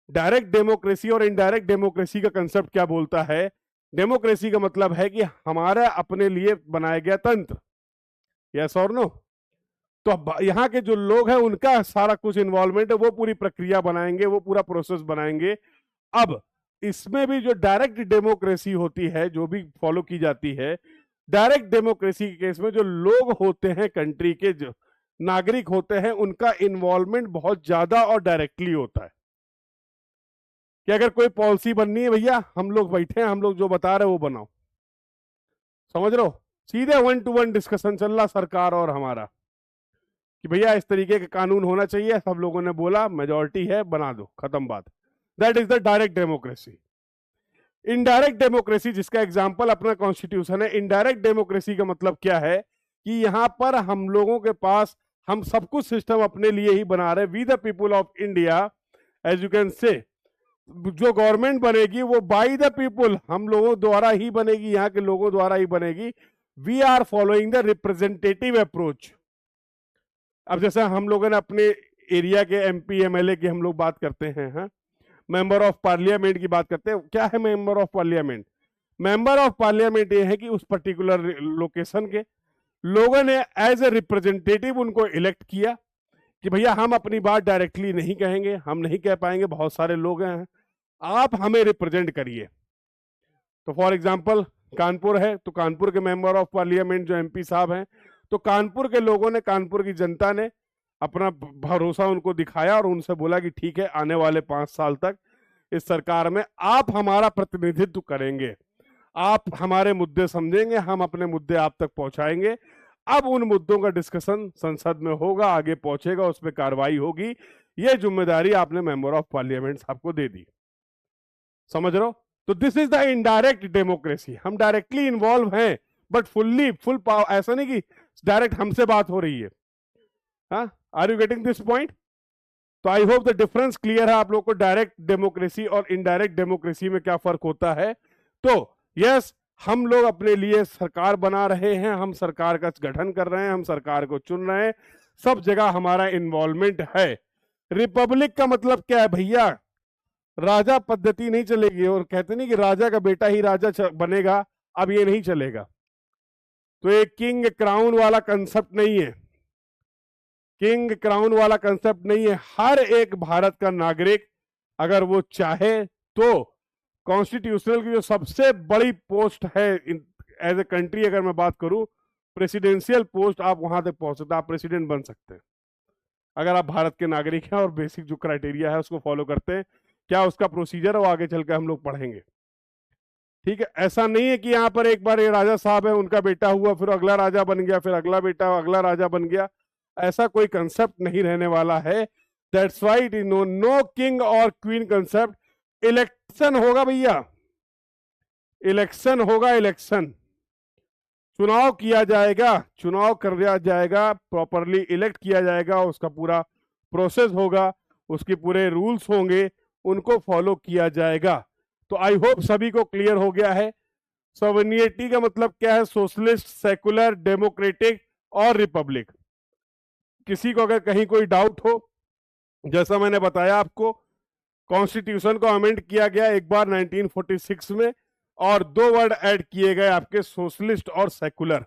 डायरेक्ट डेमोक्रेसी और इनडायरेक्ट डेमोक्रेसी का कंसेप्ट क्या बोलता है? डेमोक्रेसी का मतलब है कि हमारा अपने लिए बनाया गया तंत्र, यस और नो। तो यहाँ के जो लोग हैं उनका सारा कुछ इन्वॉल्वमेंट है, वो पूरी प्रक्रिया बनाएंगे, वो पूरा प्रोसेस बनाएंगे। अब इसमें भी जो डायरेक्ट डेमोक्रेसी होती है, जो भी फॉलो की जाती है, डायरेक्ट डेमोक्रेसी के केस में जो लोग होते हैं, कंट्री के जो नागरिक होते हैं, उनका इन्वॉल्वमेंट बहुत ज्यादा और डायरेक्टली होता है। कि अगर कोई पॉलिसी बननी है, भैया हम लोग बैठे हैं, हम लोग जो बता रहे हैं वो बनाओ, समझ रहे हो? सीधे 1 to 1 डिस्कशन चल रहा सरकार और हमारा कि भैया इस तरीके का कानून होना चाहिए, सब लोगों ने बोला, मेजॉरिटी है, बना दो, खत्म बात। That is the direct democracy. Indirect democracy, जिसका एग्जांपल अपना कॉन्स्टिट्यूशन है, इनडायरेक्ट डेमोक्रेसी का मतलब क्या है कि यहां पर हम लोगों के पास हम सब कुछ सिस्टम अपने लिए ही बना रहे, we the people of India, as you can say. जो गवर्नमेंट बनेगी वो बाय द पीपुल, हम लोगों द्वारा ही बनेगी, यहाँ के लोगों द्वारा ही बनेगी। We are following the representative approach. अब जैसे हम लोगों ने अपने एरिया के एमपी एमएलए की हम लोग बात करते हैं, हाँ, मेंबर ऑफ पार्लियामेंट की बात करते हैं। क्या है member of parliament? Member of parliament ये है कि उस पर्टिकुलर लोकेशन के लोगों ने एज ए रिप्रेजेंटेटिव उनको इलेक्ट किया कि भैया हम अपनी बात डायरेक्टली नहीं कहेंगे, हम नहीं कह पाएंगे, बहुत सारे लोग हैं, आप हमें रिप्रेजेंट करिए। तो फॉर एग्जांपल कानपुर है, तो कानपुर के मेंबर ऑफ पार्लियामेंट जो एमपी साहब हैं, तो कानपुर के लोगों ने, कानपुर की जनता ने अपना भरोसा उनको दिखाया और उनसे बोला कि ठीक है, आने वाले 5 साल तक इस सरकार में आप हमारा प्रतिनिधित्व करेंगे, आप हमारे मुद्दे समझेंगे, हम अपने मुद्दे आप तक पहुंचाएंगे। अब उन मुद्दों का डिस्कशन संसद में होगा, आगे पहुंचेगा, उस पर कार्रवाई होगी। ये जिम्मेदारी आपने मेंबर ऑफ पार्लियामेंट साहब को दे दी, समझ रहे हो? तो this is the indirect democracy. हम डायरेक्टली इन्वॉल्व हैं, बट फुल पावर, ऐसा नहीं कि डायरेक्ट हमसे बात हो रही है। हाँ, are you getting this point? तो I hope the difference clear है आप लोग को, डायरेक्ट डेमोक्रेसी और इनडायरेक्ट डेमोक्रेसी में क्या फर्क होता है। तो यस, हम लोग अपने लिए सरकार बना रहे हैं, हम सरकार का गठन कर रहे हैं, हम सरकार को चुन रहे हैं, सब जगह हमारा इन्वॉल्वमेंट है। रिपब्लिक का मतलब क्या है भैया? राजा पद्धति नहीं चलेगी, और कहते नहीं कि राजा का बेटा ही राजा बनेगा, अब ये नहीं चलेगा। तो एक किंग क्राउन वाला कंसेप्ट नहीं है, किंग क्राउन वाला कंसेप्ट नहीं है। हर एक भारत का नागरिक अगर वो चाहे तो कॉन्स्टिट्यूशनल की जो सबसे बड़ी पोस्ट है एज ए कंट्री, अगर मैं बात करूं, प्रेसिडेंशियल पोस्ट, आप वहां तक पहुंच सकते हैं, आप प्रेसिडेंट बन सकते हैं अगर आप भारत के नागरिक हैं और बेसिक जो क्राइटेरिया है उसको फॉलो करते हैं। क्या उसका प्रोसीजर है वो आगे चल के हम लोग पढ़ेंगे, ठीक है? ऐसा नहीं है कि यहाँ पर एक बार ये राजा साहब है, उनका बेटा हुआ, फिर अगला राजा बन गया, फिर अगला बेटा, अगला राजा बन गया, ऐसा कोई कंसेप्ट नहीं रहने वाला है। That's why it is no king और क्वीन कंसेप्ट। इलेक्शन होगा भैया, इलेक्शन होगा, इलेक्शन, चुनाव किया जाएगा, चुनाव कर दिया जाएगा, प्रॉपरली इलेक्ट किया जाएगा, उसका पूरा प्रोसेस होगा, उसके पूरे रूल्स होंगे, उनको फॉलो किया जाएगा। तो आई होप सभी को क्लियर हो गया है। सॉवरेनिटी का मतलब क्या है? सोशलिस्ट, सेकुलर, डेमोक्रेटिक और रिपब्लिक। किसी को अगर कहीं कोई डाउट हो, जैसा मैंने बताया आपको, कॉन्स्टिट्यूशन को अमेंड किया गया एक बार 1946 में, और 2 वर्ड ऐड किए गए आपके, सोशलिस्ट और सेकुलर।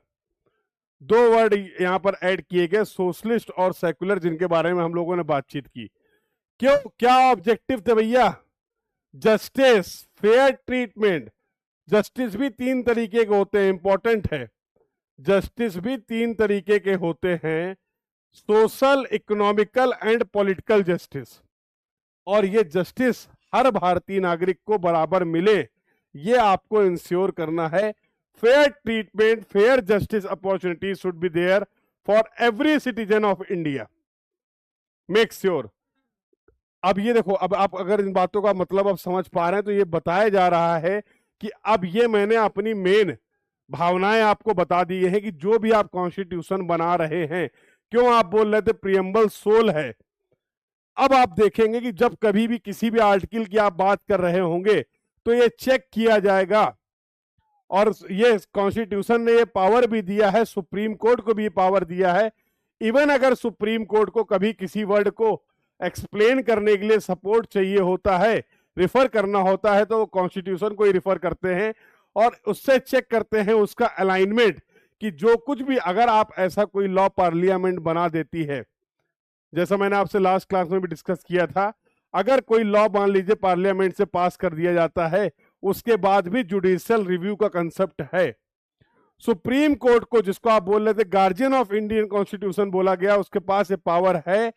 2 वर्ड यहां पर ऐड किए गए, सोशलिस्ट और सेकुलर, जिनके बारे में हम लोगों ने बातचीत की। क्यों, क्या ऑब्जेक्टिव थे भैया? Justice, fair treatment. जस्टिस भी 3 तरीके के होते हैं, इंपॉर्टेंट है, जस्टिस भी 3 तरीके के होते हैं। Social, economical and political justice. और ये जस्टिस हर भारतीय नागरिक को बराबर मिले, ये आपको इंश्योर करना है। Fair treatment, fair justice opportunity should be there for every citizen of India. Make sure. अब ये देखो, अब आप अगर इन बातों का मतलब अब समझ पा रहे हैं, तो ये बताया जा रहा है कि अब ये मैंने अपनी मेन भावनाएं आपको बता दी है कि जो भी आप कॉन्स्टिट्यूशन बना रहे हैं, क्यों आप बोल रहे थे प्रियम्बल सोल है। अब आप देखेंगे कि जब कभी भी किसी भी आर्टिकल की आप बात कर रहे होंगे तो ये चेक किया जाएगा। और ये कॉन्स्टिट्यूशन ने ये पावर भी दिया है, सुप्रीम कोर्ट को भी पावर दिया है। इवन अगर सुप्रीम कोर्ट को कभी किसी वर्ड को एक्सप्लेन करने के लिए सपोर्ट चाहिए होता है, रिफर करना होता है, तो वो कॉन्स्टिट्यूशन को ही रिफर करते हैं और उससे चेक करते हैं उसका अलाइनमेंट, कि जो कुछ भी अगर आप ऐसा कोई लॉ पार्लियामेंट बना देती है, जैसा मैंने आपसे लास्ट क्लास में भी डिस्कस किया था, अगर कोई लॉ मान लीजिए पार्लियामेंट से पास कर दिया जाता है, उसके बाद भी जुडिशियल रिव्यू का कंसेप्ट है। सुप्रीम कोर्ट को, जिसको आप बोल रहे थे गार्जियन ऑफ इंडियन कॉन्स्टिट्यूशन बोला गया, उसके पास ये पावर है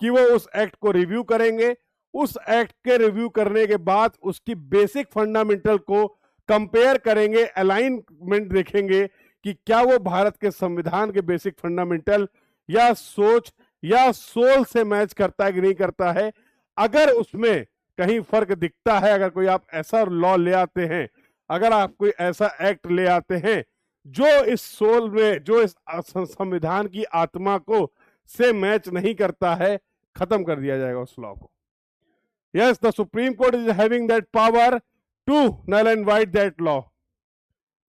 कि वो उस एक्ट को रिव्यू करेंगे। उस एक्ट के रिव्यू करने के बाद उसकी बेसिक फंडामेंटल को कंपेयर करेंगे, अलाइनमेंट देखेंगे कि क्या वो भारत के संविधान के बेसिक फंडामेंटल या सोच या सोल से मैच करता है कि नहीं करता है। अगर उसमें कहीं फर्क दिखता है, अगर कोई आप ऐसा लॉ ले आते हैं, अगर आप कोई ऐसा एक्ट ले आते हैं जो इस सोल में, जो इस संविधान की आत्मा को से मैच नहीं करता है, खत्म कर दिया जाएगा उस लॉ को। Yes, the supreme court is having that power to null and void that law.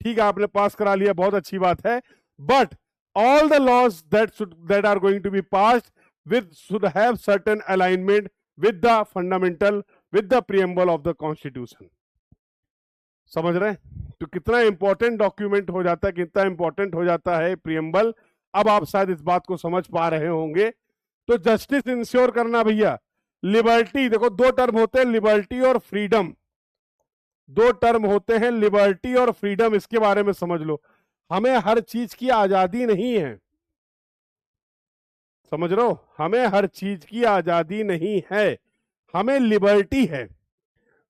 ठीक है, आपने पास करा लिया, बहुत अच्छी बात है। But all the laws that are going to be passed should have certain alignment with the fundamental, with the preamble of the constitution। समझ रहे हैं? तो कितना इंपॉर्टेंट डॉक्यूमेंट हो जाता है, कितना इंपॉर्टेंट हो जाता है प्रियम्बल। अब आप शायद इस बात को समझ पा रहे होंगे। तो जस्टिस इंश्योर करना भैया, लिबर्टी, देखो दो टर्म होते हैं, लिबर्टी और फ्रीडम। दो टर्म होते हैं, लिबर्टी और फ्रीडम, इसके बारे में समझ लो। हमें हर चीज की आजादी नहीं है, समझ रहे हो? हमें हर चीज की आजादी नहीं है, हमें लिबर्टी है।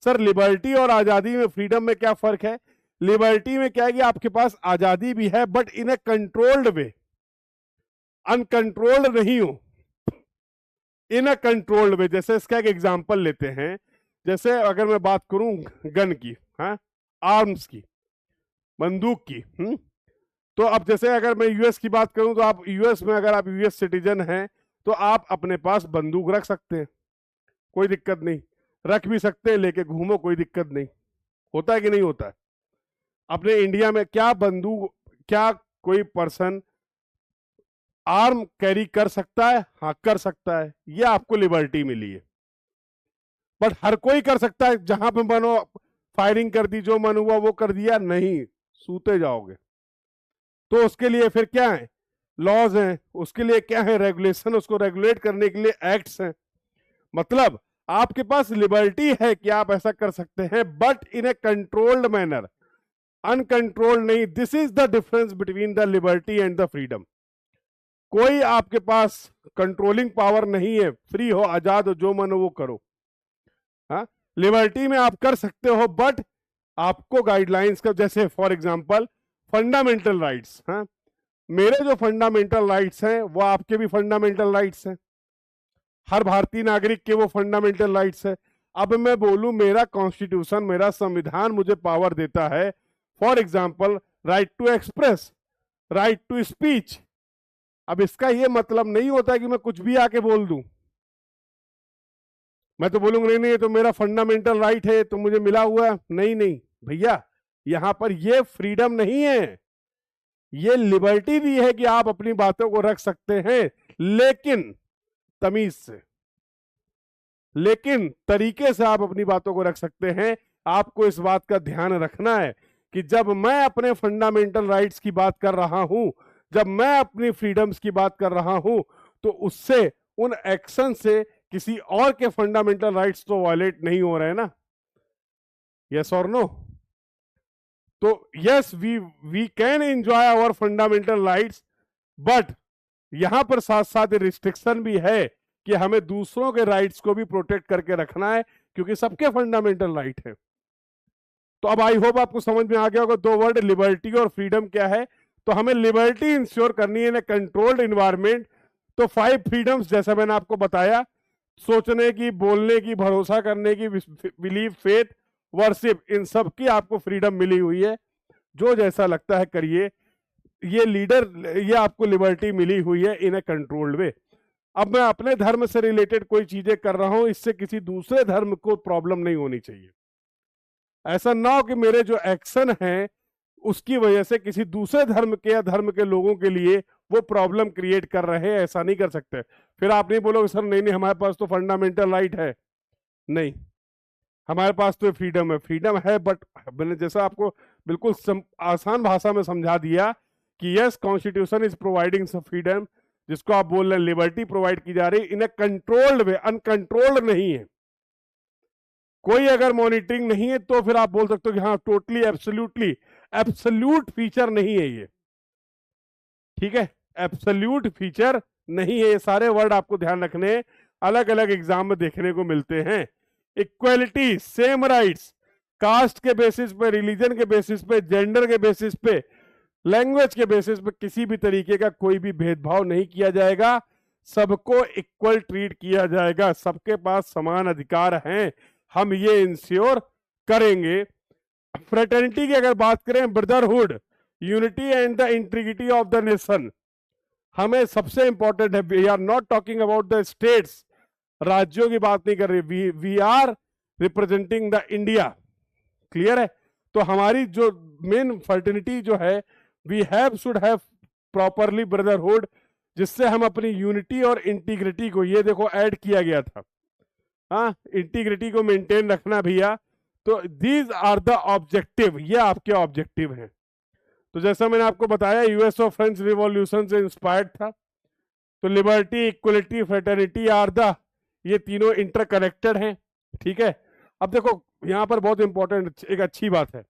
सर लिबर्टी और आजादी में, फ्रीडम में क्या फर्क है? लिबर्टी में क्या है कि आपके पास आजादी भी है but in a controlled way, uncontrolled नहीं हो, इन अ कंट्रोल्ड वे। जैसे इसका एक एग्जांपल लेते हैं, जैसे अगर मैं बात करूं गन की, हाँ, आर्म्स की, बंदूक की, तो अब जैसे अगर मैं यूएस की बात करूं, तो आप यूएस में, अगर आप यूएस सिटीजन हैं, तो आप अपने पास बंदूक रख सकते हैं, कोई दिक्कत नहीं, रख भी सकते हैं, लेके घूमो, कोई दिक्कत नहीं। होता है कि नहीं होता है? अपने इंडिया में क्या बंदूक, क्या कोई पर्सन आर्म कैरी कर सकता है? हाँ, कर सकता है, ये आपको लिबर्टी मिली है। बट हर कोई कर सकता है, जहां पे मनो फायरिंग कर दी, जो मन हुआ वो कर दिया? नहीं, सूते जाओगे। तो उसके लिए फिर क्या है? लॉज हैं, उसके लिए क्या है? रेगुलेशन, उसको रेगुलेट करने के लिए एक्ट्स हैं। मतलब आपके पास लिबर्टी है कि आप ऐसा कर सकते हैं, but in a controlled manner, uncontrolled नहीं। This is the difference between the liberty and the freedom. कोई आपके पास कंट्रोलिंग पावर नहीं है, फ्री हो, आजाद हो, जो मन हो वो करो। हाँ, लिबर्टी में आप कर सकते हो, बट आपको गाइडलाइंस का, जैसे फॉर एग्जांपल फंडामेंटल राइट्स, हाँ, मेरे जो फंडामेंटल राइट्स हैं वो आपके भी फंडामेंटल राइट्स हैं, हर भारतीय नागरिक के वो फंडामेंटल राइट्स है। अब मैं बोलूं मेरा कॉन्स्टिट्यूशन, मेरा संविधान मुझे पावर देता है, for example right to express, right to speech. अब इसका ये मतलब नहीं होता कि मैं कुछ भी आके बोल दूं। मैं तो बोलूंगा नहीं नहीं, ये तो मेरा फंडामेंटल राइट है, तो मुझे मिला हुआ है। नहीं नहीं भैया, यहां पर ये फ्रीडम नहीं है, ये लिबर्टी दी है कि आप अपनी बातों को रख सकते हैं, लेकिन तमीज से, लेकिन तरीके से आप अपनी बातों को रख सकते हैं। आपको इस बात का ध्यान रखना है कि जब मैं अपने फंडामेंटल राइट्स की बात कर रहा हूं, जब मैं अपनी फ्रीडम्स की बात कर रहा हूं, तो उससे, उन एक्शन से किसी और के फंडामेंटल राइट्स तो वायलेट नहीं हो रहे ना। यस और नो? तो yes, we can enjoy our fundamental rights, but यहां पर साथ साथ रिस्ट्रिक्शन भी है कि हमें दूसरों के राइट्स को भी प्रोटेक्ट करके रखना है, क्योंकि सबके फंडामेंटल राइट है। तो अब आई होप आपको समझ में आ गया होगा दो वर्ड लिबर्टी और फ्रीडम क्या है। तो हमें लिबर्टी इंश्योर करनी है इन ए कंट्रोल्ड इन्वायरमेंट। तो 5 फ्रीडम्स जैसा मैंने आपको बताया, सोचने की, बोलने की, भरोसा करने की, बिलीव, फेथ, वर्शिप, इन सब की आपको फ्रीडम मिली हुई है। जो जैसा लगता है करिए, ये लीडर, ये आपको लिबर्टी मिली हुई है इन ए कंट्रोल्ड वे। अब मैं अपने धर्म से रिलेटेड कोई चीजें कर रहा हूं, इससे किसी दूसरे धर्म को प्रॉब्लम नहीं होनी चाहिए। ऐसा ना हो कि मेरे जो एक्शन हैं उसकी वजह से किसी दूसरे धर्म के या धर्म के लोगों के लिए वो प्रॉब्लम क्रिएट कर रहे हैं। ऐसा नहीं कर सकते। फिर आप नहीं बोलोगे सर नहीं नहीं हमारे पास तो फंडामेंटल राइट है। नहीं, हमारे पास तो फ्रीडम है, फ्रीडम है, बट मैंने जैसा आपको बिल्कुल आसान भाषा में समझा दिया कि yes, constitution is providing some freedom, जिसको आप बोल रहे हैं लिबर्टी प्रोवाइड की जा रही, इन ए कंट्रोल्ड वे, अनकंट्रोल्ड नहीं है। कोई अगर मॉनिटरिंग नहीं है तो फिर आप बोल सकते हो कि हाँ टोटली एब्सोल्युटली, एब्सोल्यूट फीचर नहीं है ये, ठीक है, एब्सोल्यूट फीचर नहीं है। ये सारे वर्ड आपको ध्यान रखने, अलग अलग एग्जाम में देखने को मिलते हैं। इक्वलिटी, सेम राइट्स, कास्ट के बेसिस पे, रिलीजन के बेसिस पे, जेंडर के बेसिस पे, लैंग्वेज के बेसिस पे किसी भी तरीके का कोई भी भेदभाव नहीं किया जाएगा। सबको इक्वल ट्रीट किया जाएगा, सबके पास समान अधिकार हैं, हम ये इंश्योर करेंगे। फ्रेटर्निटी की अगर बात करें, brotherhood, unity and the integrity of the nation, हमें सबसे इंपॉर्टेंट है। We are not talking about the states, राज्यों की बात नहीं कर रही, we are representing the India. Clear है? तो हमारी जो मेन फ्रेटर्निटी जो है, we have should have properly brotherhood, जिससे हम अपनी यूनिटी और इंटीग्रिटी को, ये देखो ऐड किया गया था, हाँ, इंटीग्रिटी को मेंटेन रखना भैया। तो दीज आर द ऑब्जेक्टिव, ये आपके ऑब्जेक्टिव हैं। तो जैसा मैंने आपको बताया, यूएस और फ्रेंच रिवॉल्यूशन से इंस्पायर्ड था। तो liberty, equality, fraternity are the, ये तीनों इंटरकनेक्टेड हैं, ठीक है। अब देखो यहां पर बहुत इंपॉर्टेंट एक अच्छी बात है,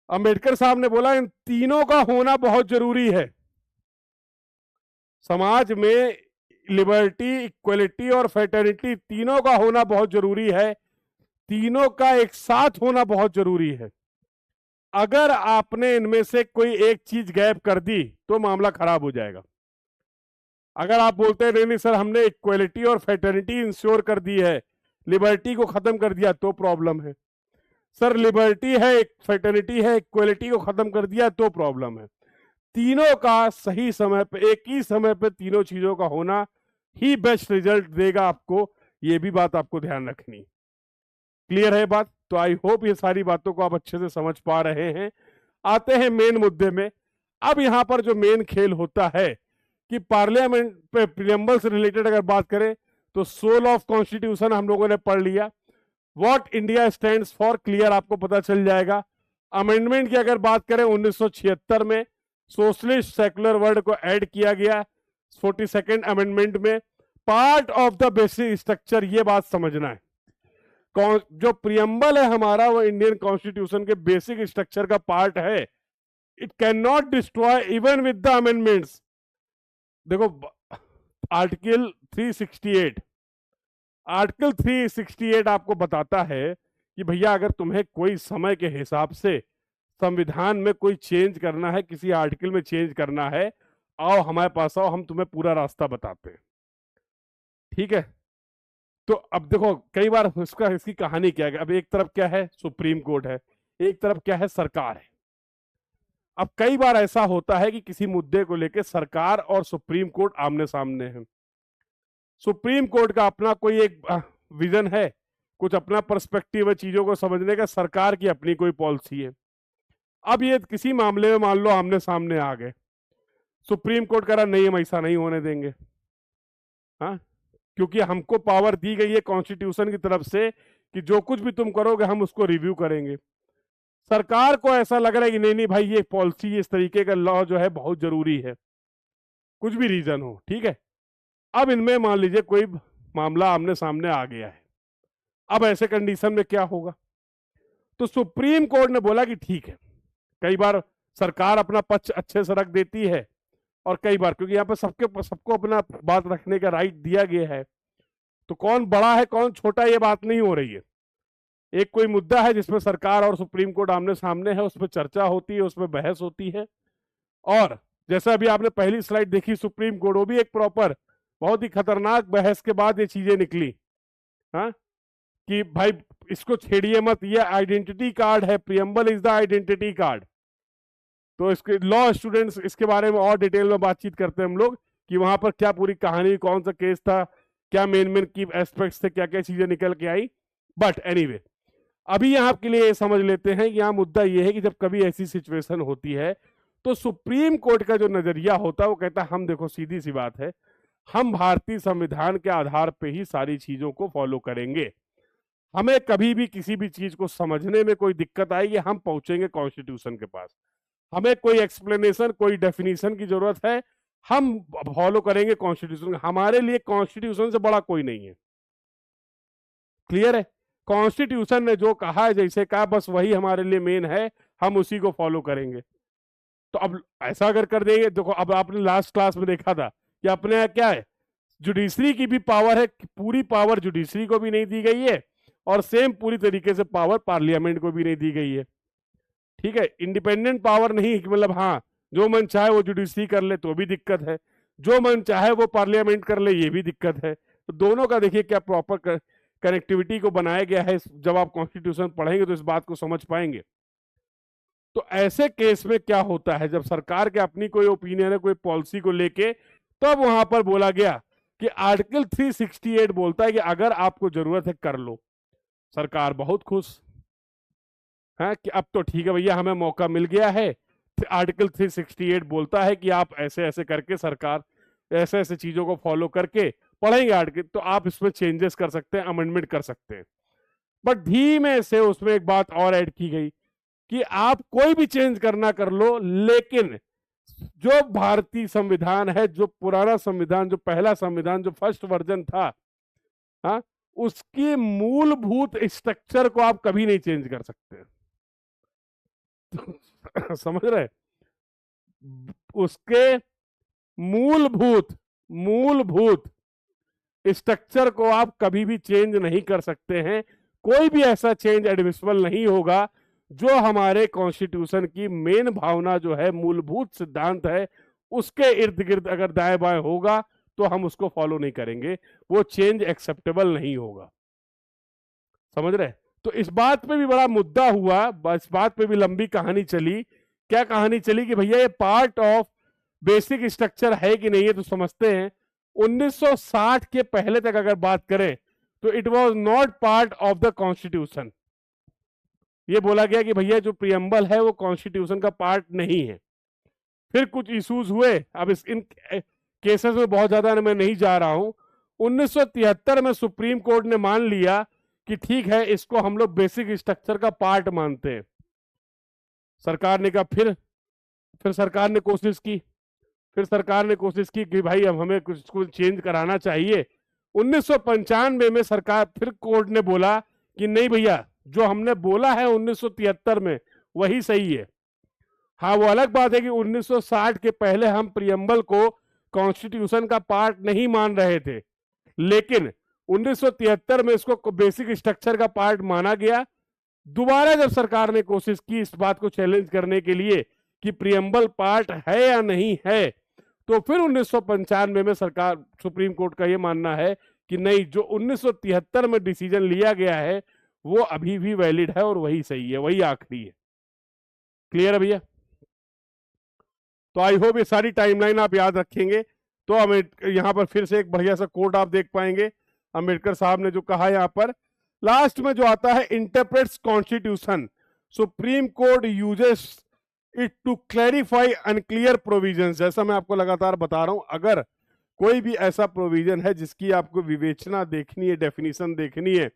अंबेडकर साहब ने बोला इन तीनों का होना बहुत जरूरी है। समाज में लिबर्टी, इक्वलिटी और फ्रेटर्निटी तीनों का होना बहुत जरूरी है, तीनों का एक साथ होना बहुत जरूरी है। अगर आपने इनमें से कोई एक चीज गैप कर दी तो मामला खराब हो जाएगा। अगर आप बोलते हैं नहीं नहीं सर हमने इक्वलिटी और फ्रेटर्निटी इंश्योर कर दी है, लिबर्टी को खत्म कर दिया, तो प्रॉब्लम है। सर लिबर्टी है, फ्रेटर्निटी है, इक्वलिटी को खत्म कर दिया तो प्रॉब्लम है। तीनों का सही समय पे, एक ही समय पे तीनों चीजों का होना ही बेस्ट रिजल्ट देगा आपको, ये भी बात आपको ध्यान रखनी। क्लियर है बात? तो आई होप ये सारी बातों को आप अच्छे से समझ पा रहे हैं। आते हैं मेन मुद्दे में। अब यहां पर जो मेन खेल होता है कि पार्लियामेंट पे प्रीएम्बल से रिलेटेड अगर बात करें तो सोल ऑफ कॉन्स्टिट्यूशन हम लोगों ने पढ़ लिया, what India stands for clear आपको पता चल जाएगा। अमेंडमेंट की अगर बात करें 1976 में सोशलिस्ट सेकुलर वर्ड को ऐड किया गया 42nd अमेंडमेंट में, part of the basic structure, ये बात समझना है। जो प्रियम्बल है हमारा वो इंडियन कॉन्स्टिट्यूशन के बेसिक स्ट्रक्चर का पार्ट है। It can not destroy even with the amendments. देखो आर्टिकल 368, आर्टिकल 368 आपको बताता है कि भैया अगर तुम्हें कोई समय के हिसाब से संविधान में कोई चेंज करना है, किसी आर्टिकल में चेंज करना है, आओ हमारे पास आओ, हम तुम्हें पूरा रास्ता बताते हैं, ठीक है। तो अब देखो कई बार इसकी कहानी क्या है, अब एक तरफ क्या है सुप्रीम कोर्ट है, एक तरफ क्या है सरकार है। अब कई बार ऐसा होता है कि किसी मुद्दे को लेकर सरकार और सुप्रीम कोर्ट आमने सामने है। सुप्रीम कोर्ट का अपना कोई एक विजन है, कुछ अपना पर्सपेक्टिव है चीजों को समझने का, सरकार की अपनी कोई पॉलिसी है। अब ये किसी मामले में मान लो आमने सामने आ गए, सुप्रीम कोर्ट कह रहा नहीं हम ऐसा नहीं होने देंगे, हाँ, क्योंकि हमको पावर दी गई है कॉन्स्टिट्यूशन की तरफ से कि जो कुछ भी तुम करोगे हम उसको रिव्यू करेंगे। सरकार को ऐसा लग रहा है कि नहीं नहीं भाई ये पॉलिसी, इस तरीके का लॉ जो है बहुत जरूरी है, कुछ भी रीजन हो, ठीक है। अब इनमें मान लीजिए कोई मामला आमने सामने आ गया है, अब ऐसे कंडीशन में क्या होगा? तो सुप्रीम कोर्ट ने बोला कि ठीक है, कई बार सरकार अपना पक्ष अच्छे से रख देती है, और कई बार, क्योंकि यहाँ पर सबको अपना बात रखने का राइट दिया गया है, तो कौन बड़ा है कौन छोटा ये बात नहीं हो रही है। एक कोई मुद्दा है जिसमें सरकार और सुप्रीम कोर्ट आमने सामने है, उसमें चर्चा होती है, उसमें बहस होती है, और जैसा अभी आपने पहली स्लाइड देखी सुप्रीम कोर्ट, वो भी एक प्रॉपर बहुत ही खतरनाक बहस के बाद ये चीजें निकली, हाँ, कि भाई इसको छेड़िए मत, ये आइडेंटिटी कार्ड है, preamble is the identity card. तो इसके लॉ स्टूडेंट्स इसके बारे में और डिटेल में बातचीत करते हैं हम लोग कि वहां पर क्या पूरी कहानी, कौन सा केस था, क्या मेन की एस्पेक्ट्स थे, क्या क्या चीजें निकल के आई। बट एनीवे, अभी यहाँ आपके लिए समझ लेते हैं कि यहाँ मुद्दा ये है कि जब कभी ऐसी सिचुएशन होती है तो सुप्रीम कोर्ट का जो नजरिया होता है वो कहता है हम देखो सीधी सी बात है, हम भारतीय संविधान के आधार पे ही सारी चीजों को फॉलो करेंगे। हमें कभी भी किसी भी चीज को समझने में कोई दिक्कत आएगी, हम पहुंचेंगे कॉन्स्टिट्यूशन के पास। हमें कोई एक्सप्लेनेशन, कोई डेफिनेशन की जरूरत है, हम फॉलो करेंगे कॉन्स्टिट्यूशन। हमारे लिए कॉन्स्टिट्यूशन से बड़ा कोई नहीं है। क्लियर है? कॉन्स्टिट्यूशन ने जो कहा है, जैसे कहा, बस वही हमारे लिए मेन है, हम उसी को फॉलो करेंगे। तो अब ऐसा अगर कर देंगे, देखो अब आपने लास्ट क्लास में देखा था कि अपने यहाँ क्या है, जुडिशरी की भी पावर है, पूरी पावर जुडिशरी को भी नहीं दी गई है, और सेम पूरी तरीके से पावर पार्लियामेंट को भी नहीं दी गई है। ठीक है, इंडिपेंडेंट पावर नहीं, मतलब हाँ जो मन चाहे वो जुडिशरी कर ले तो भी दिक्कत है, जो मन चाहे वो पार्लियामेंट कर ले ये भी दिक्कत है। तो दोनों का देखिए क्या प्रॉपर कनेक्टिविटी को बनाया गया है। जब आप कॉन्स्टिट्यूशन पढ़ेंगे तो इस बात को समझ पाएंगे। तो ऐसे केस में क्या होता है, जब सरकार के अपनी कोई ओपिनियन है कोई पॉलिसी को लेके, तब वहां पर बोला गया कि आर्टिकल 368 बोलता है कि अगर आपको जरूरत है कर लो। सरकार बहुत खुश है कि अब तो ठीक है भैया, हमें मौका मिल गया है। आर्टिकल 368 बोलता है कि आप ऐसे ऐसे करके, सरकार ऐसे ऐसे चीजों को फॉलो करके पढ़ेंगे आर्टिकल, तो आप इसमें चेंजेस कर सकते हैं, अमेंडमेंट कर सकते हैं। बट धीमे से उसमें एक बात और ऐड की गई कि आप कोई भी चेंज करना कर लो, लेकिन जो भारतीय संविधान है, जो पुराना संविधान, जो पहला संविधान, जो फर्स्ट वर्जन था, हाँ, उसकी मूलभूत स्ट्रक्चर को आप कभी नहीं चेंज कर सकते। समझ रहे? उसके मूलभूत स्ट्रक्चर को आप कभी भी चेंज नहीं कर सकते हैं। कोई भी ऐसा चेंज एडमिसिबल नहीं होगा जो हमारे कॉन्स्टिट्यूशन की मेन भावना जो है, मूलभूत सिद्धांत है, उसके इर्द गिर्द अगर दाएं बाएं होगा तो हम उसको फॉलो नहीं करेंगे, वो चेंज एक्सेप्टेबल नहीं होगा। समझ रहे? तो इस बात पे भी बड़ा मुद्दा हुआ, इस बात पे भी लंबी कहानी चली। क्या कहानी चली कि भैया ये पार्ट ऑफ बेसिक स्ट्रक्चर है कि नहीं है, तो समझते हैं 1960 के पहले तक अगर बात करें तो it was not part of the constitution. ये बोला गया कि भैया जो प्रियम्बल है वो कॉन्स्टिट्यूशन का पार्ट नहीं है। फिर कुछ इश्यूज हुए, अब इन केसेस में बहुत ज्यादा मैं नहीं जा रहा हूं। 1973 में सुप्रीम कोर्ट ने मान लिया कि ठीक है, इसको हम लोग बेसिक स्ट्रक्चर का पार्ट मानते हैं। सरकार ने कहा, फिर सरकार ने कोशिश की, कि भाई अब हमें कुछ चेंज कराना चाहिए। 1995 में सरकार, फिर कोर्ट ने बोला कि नहीं भैया, जो हमने बोला है 1973 में वही सही है। हाँ, वो अलग बात है कि 1960 के पहले हम प्रियम्बल को कॉन्स्टिट्यूशन का पार्ट नहीं मान रहे थे, लेकिन 1973 में इसको बेसिक स्ट्रक्चर का पार्ट माना गया। दोबारा जब सरकार ने कोशिश की इस बात को चैलेंज करने के लिए कि प्रियम्बल पार्ट है या नहीं है, तो फिर 1995 में सरकार, सुप्रीम कोर्ट का यह मानना है कि नहीं, जो 1973 में डिसीजन लिया गया है वो अभी भी वैलिड है और वही सही है, वही आखिरी है। क्लियर है भैया? तो आई होप ये सारी टाइमलाइन आप याद रखेंगे। तो यहां पर फिर से एक बढ़िया सा कोट आप देख पाएंगे, अंबेडकर साहब ने जो कहा यहां पर लास्ट में जो आता है, interprets constitution, supreme court uses it to clarify unclear provisions. जैसा मैं आपको लगातार बता रहा हूं, अगर कोई भी ऐसा प्रोविजन है जिसकी आपको विवेचना देखनी है, डेफिनेशन देखनी है,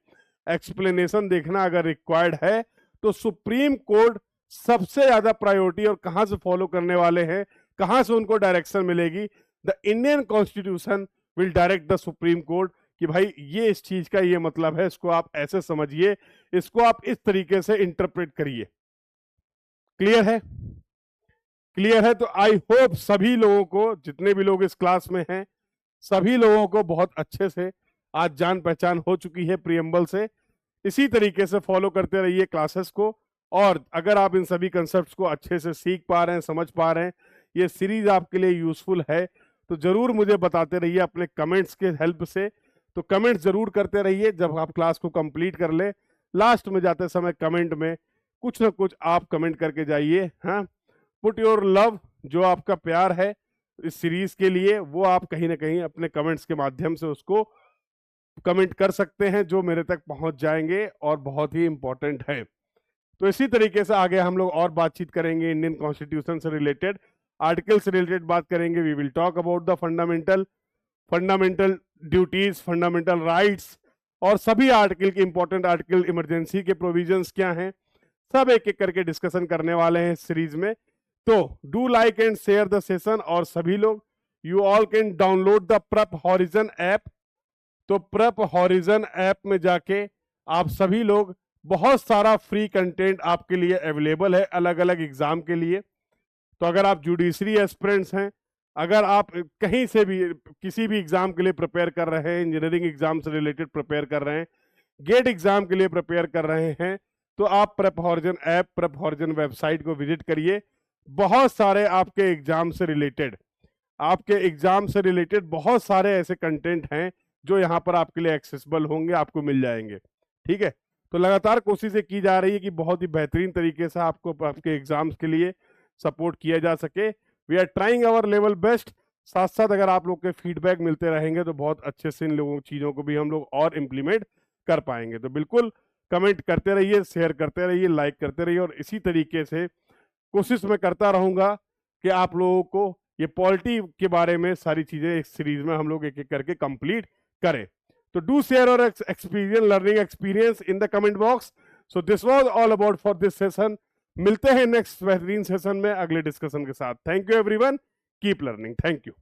एक्सप्लेनेशन देखना अगर रिक्वायर्ड है, तो सुप्रीम कोर्ट सबसे ज्यादा प्रायोरिटी, और कहां से फॉलो करने वाले हैं, कहां से उनको डायरेक्शन मिलेगी, the Indian constitution will direct the supreme court कि भाई ये इस चीज का ये मतलब है, इसको आप ऐसे समझिए, इसको आप इस तरीके से इंटरप्रेट करिए। क्लियर है? क्लियर है? तो आई होप सभी लोगों को, जितने भी लोग इस क्लास में हैं, सभी लोगों को बहुत अच्छे से आज जान पहचान हो चुकी है प्रियम्बल से। इसी तरीके से फॉलो करते रहिए क्लासेस को, और अगर आप इन सभी कंसेप्ट्स को अच्छे से सीख पा रहे हैं, समझ पा रहे हैं, ये सीरीज आपके लिए यूजफुल है, तो जरूर मुझे बताते रहिए अपने कमेंट्स के हेल्प से। तो कमेंट्स जरूर करते रहिए जब आप क्लास को कंप्लीट कर ले। लास्ट में जाते समय कमेंट में कुछ ना कुछ आप कमेंट करके जाइए। हाँ, पुट योर लव, जो आपका प्यार है इस सीरीज के लिए, वो आप कहीं ना कहीं अपने कमेंट्स के माध्यम से उसको कमेंट कर सकते हैं, जो मेरे तक पहुंच जाएंगे और बहुत ही इंपॉर्टेंट है। तो इसी तरीके से आगे हम लोग और बातचीत करेंगे इंडियन कॉन्स्टिट्यूशन से रिलेटेड, आर्टिकल से रिलेटेड बात करेंगे। We will talk about the fundamental duties, fundamental rights, और सभी आर्टिकल के इंपॉर्टेंट आर्टिकल, इमरजेंसी के प्रोविजंस क्या हैं, सब एक एक करके डिस्कशन करने वाले हैं इस सीरीज में। तो do like and share the session, और सभी लोग, you all can download the prep horizon app. तो प्रेप हॉरिजन ऐप में जाके आप सभी लोग, बहुत सारा फ्री कंटेंट आपके लिए अवेलेबल है अलग अलग एग्जाम के लिए। तो अगर आप जुडिशरी एस्पिरेंट्स हैं, अगर आप कहीं से भी किसी भी एग्जाम के लिए प्रिपेयर कर रहे हैं, इंजीनियरिंग एग्जाम से रिलेटेड प्रिपेयर कर रहे हैं, गेट एग्जाम के लिए प्रिपेयर कर रहे हैं, तो आप prep horizon app, prep horizon website को विजिट करिए। बहुत सारे आपके एग्जाम से रिलेटेड बहुत सारे ऐसे कंटेंट हैं जो यहाँ पर आपके लिए एक्सेसिबल होंगे, आपको मिल जाएंगे। ठीक है? तो लगातार कोशिशें की जा रही है कि बहुत ही बेहतरीन तरीके से आपको आपके एग्जाम्स के लिए सपोर्ट किया जा सके। We are trying our level best. साथ साथ अगर आप लोग के फीडबैक मिलते रहेंगे तो बहुत अच्छे से इन लोगों चीज़ों को भी हम लोग और इम्प्लीमेंट कर पाएंगे। तो बिल्कुल कमेंट करते रहिए, शेयर करते रहिए, लाइक करते रहिए, और इसी तरीके से कोशिश मैं करता रहूँगा कि आप लोगों को ये पॉलिटी के बारे में सारी चीज़ें इस सीरीज में हम लोग एक एक करके कंप्लीट करें। तो डू शेयर और experience, learning experience in the comment box. So this was all about for this session. मिलते हैं नेक्स्ट बेहतरीन सेशन में अगले डिस्कशन के साथ। Thank you everyone, keep learning. Thank you.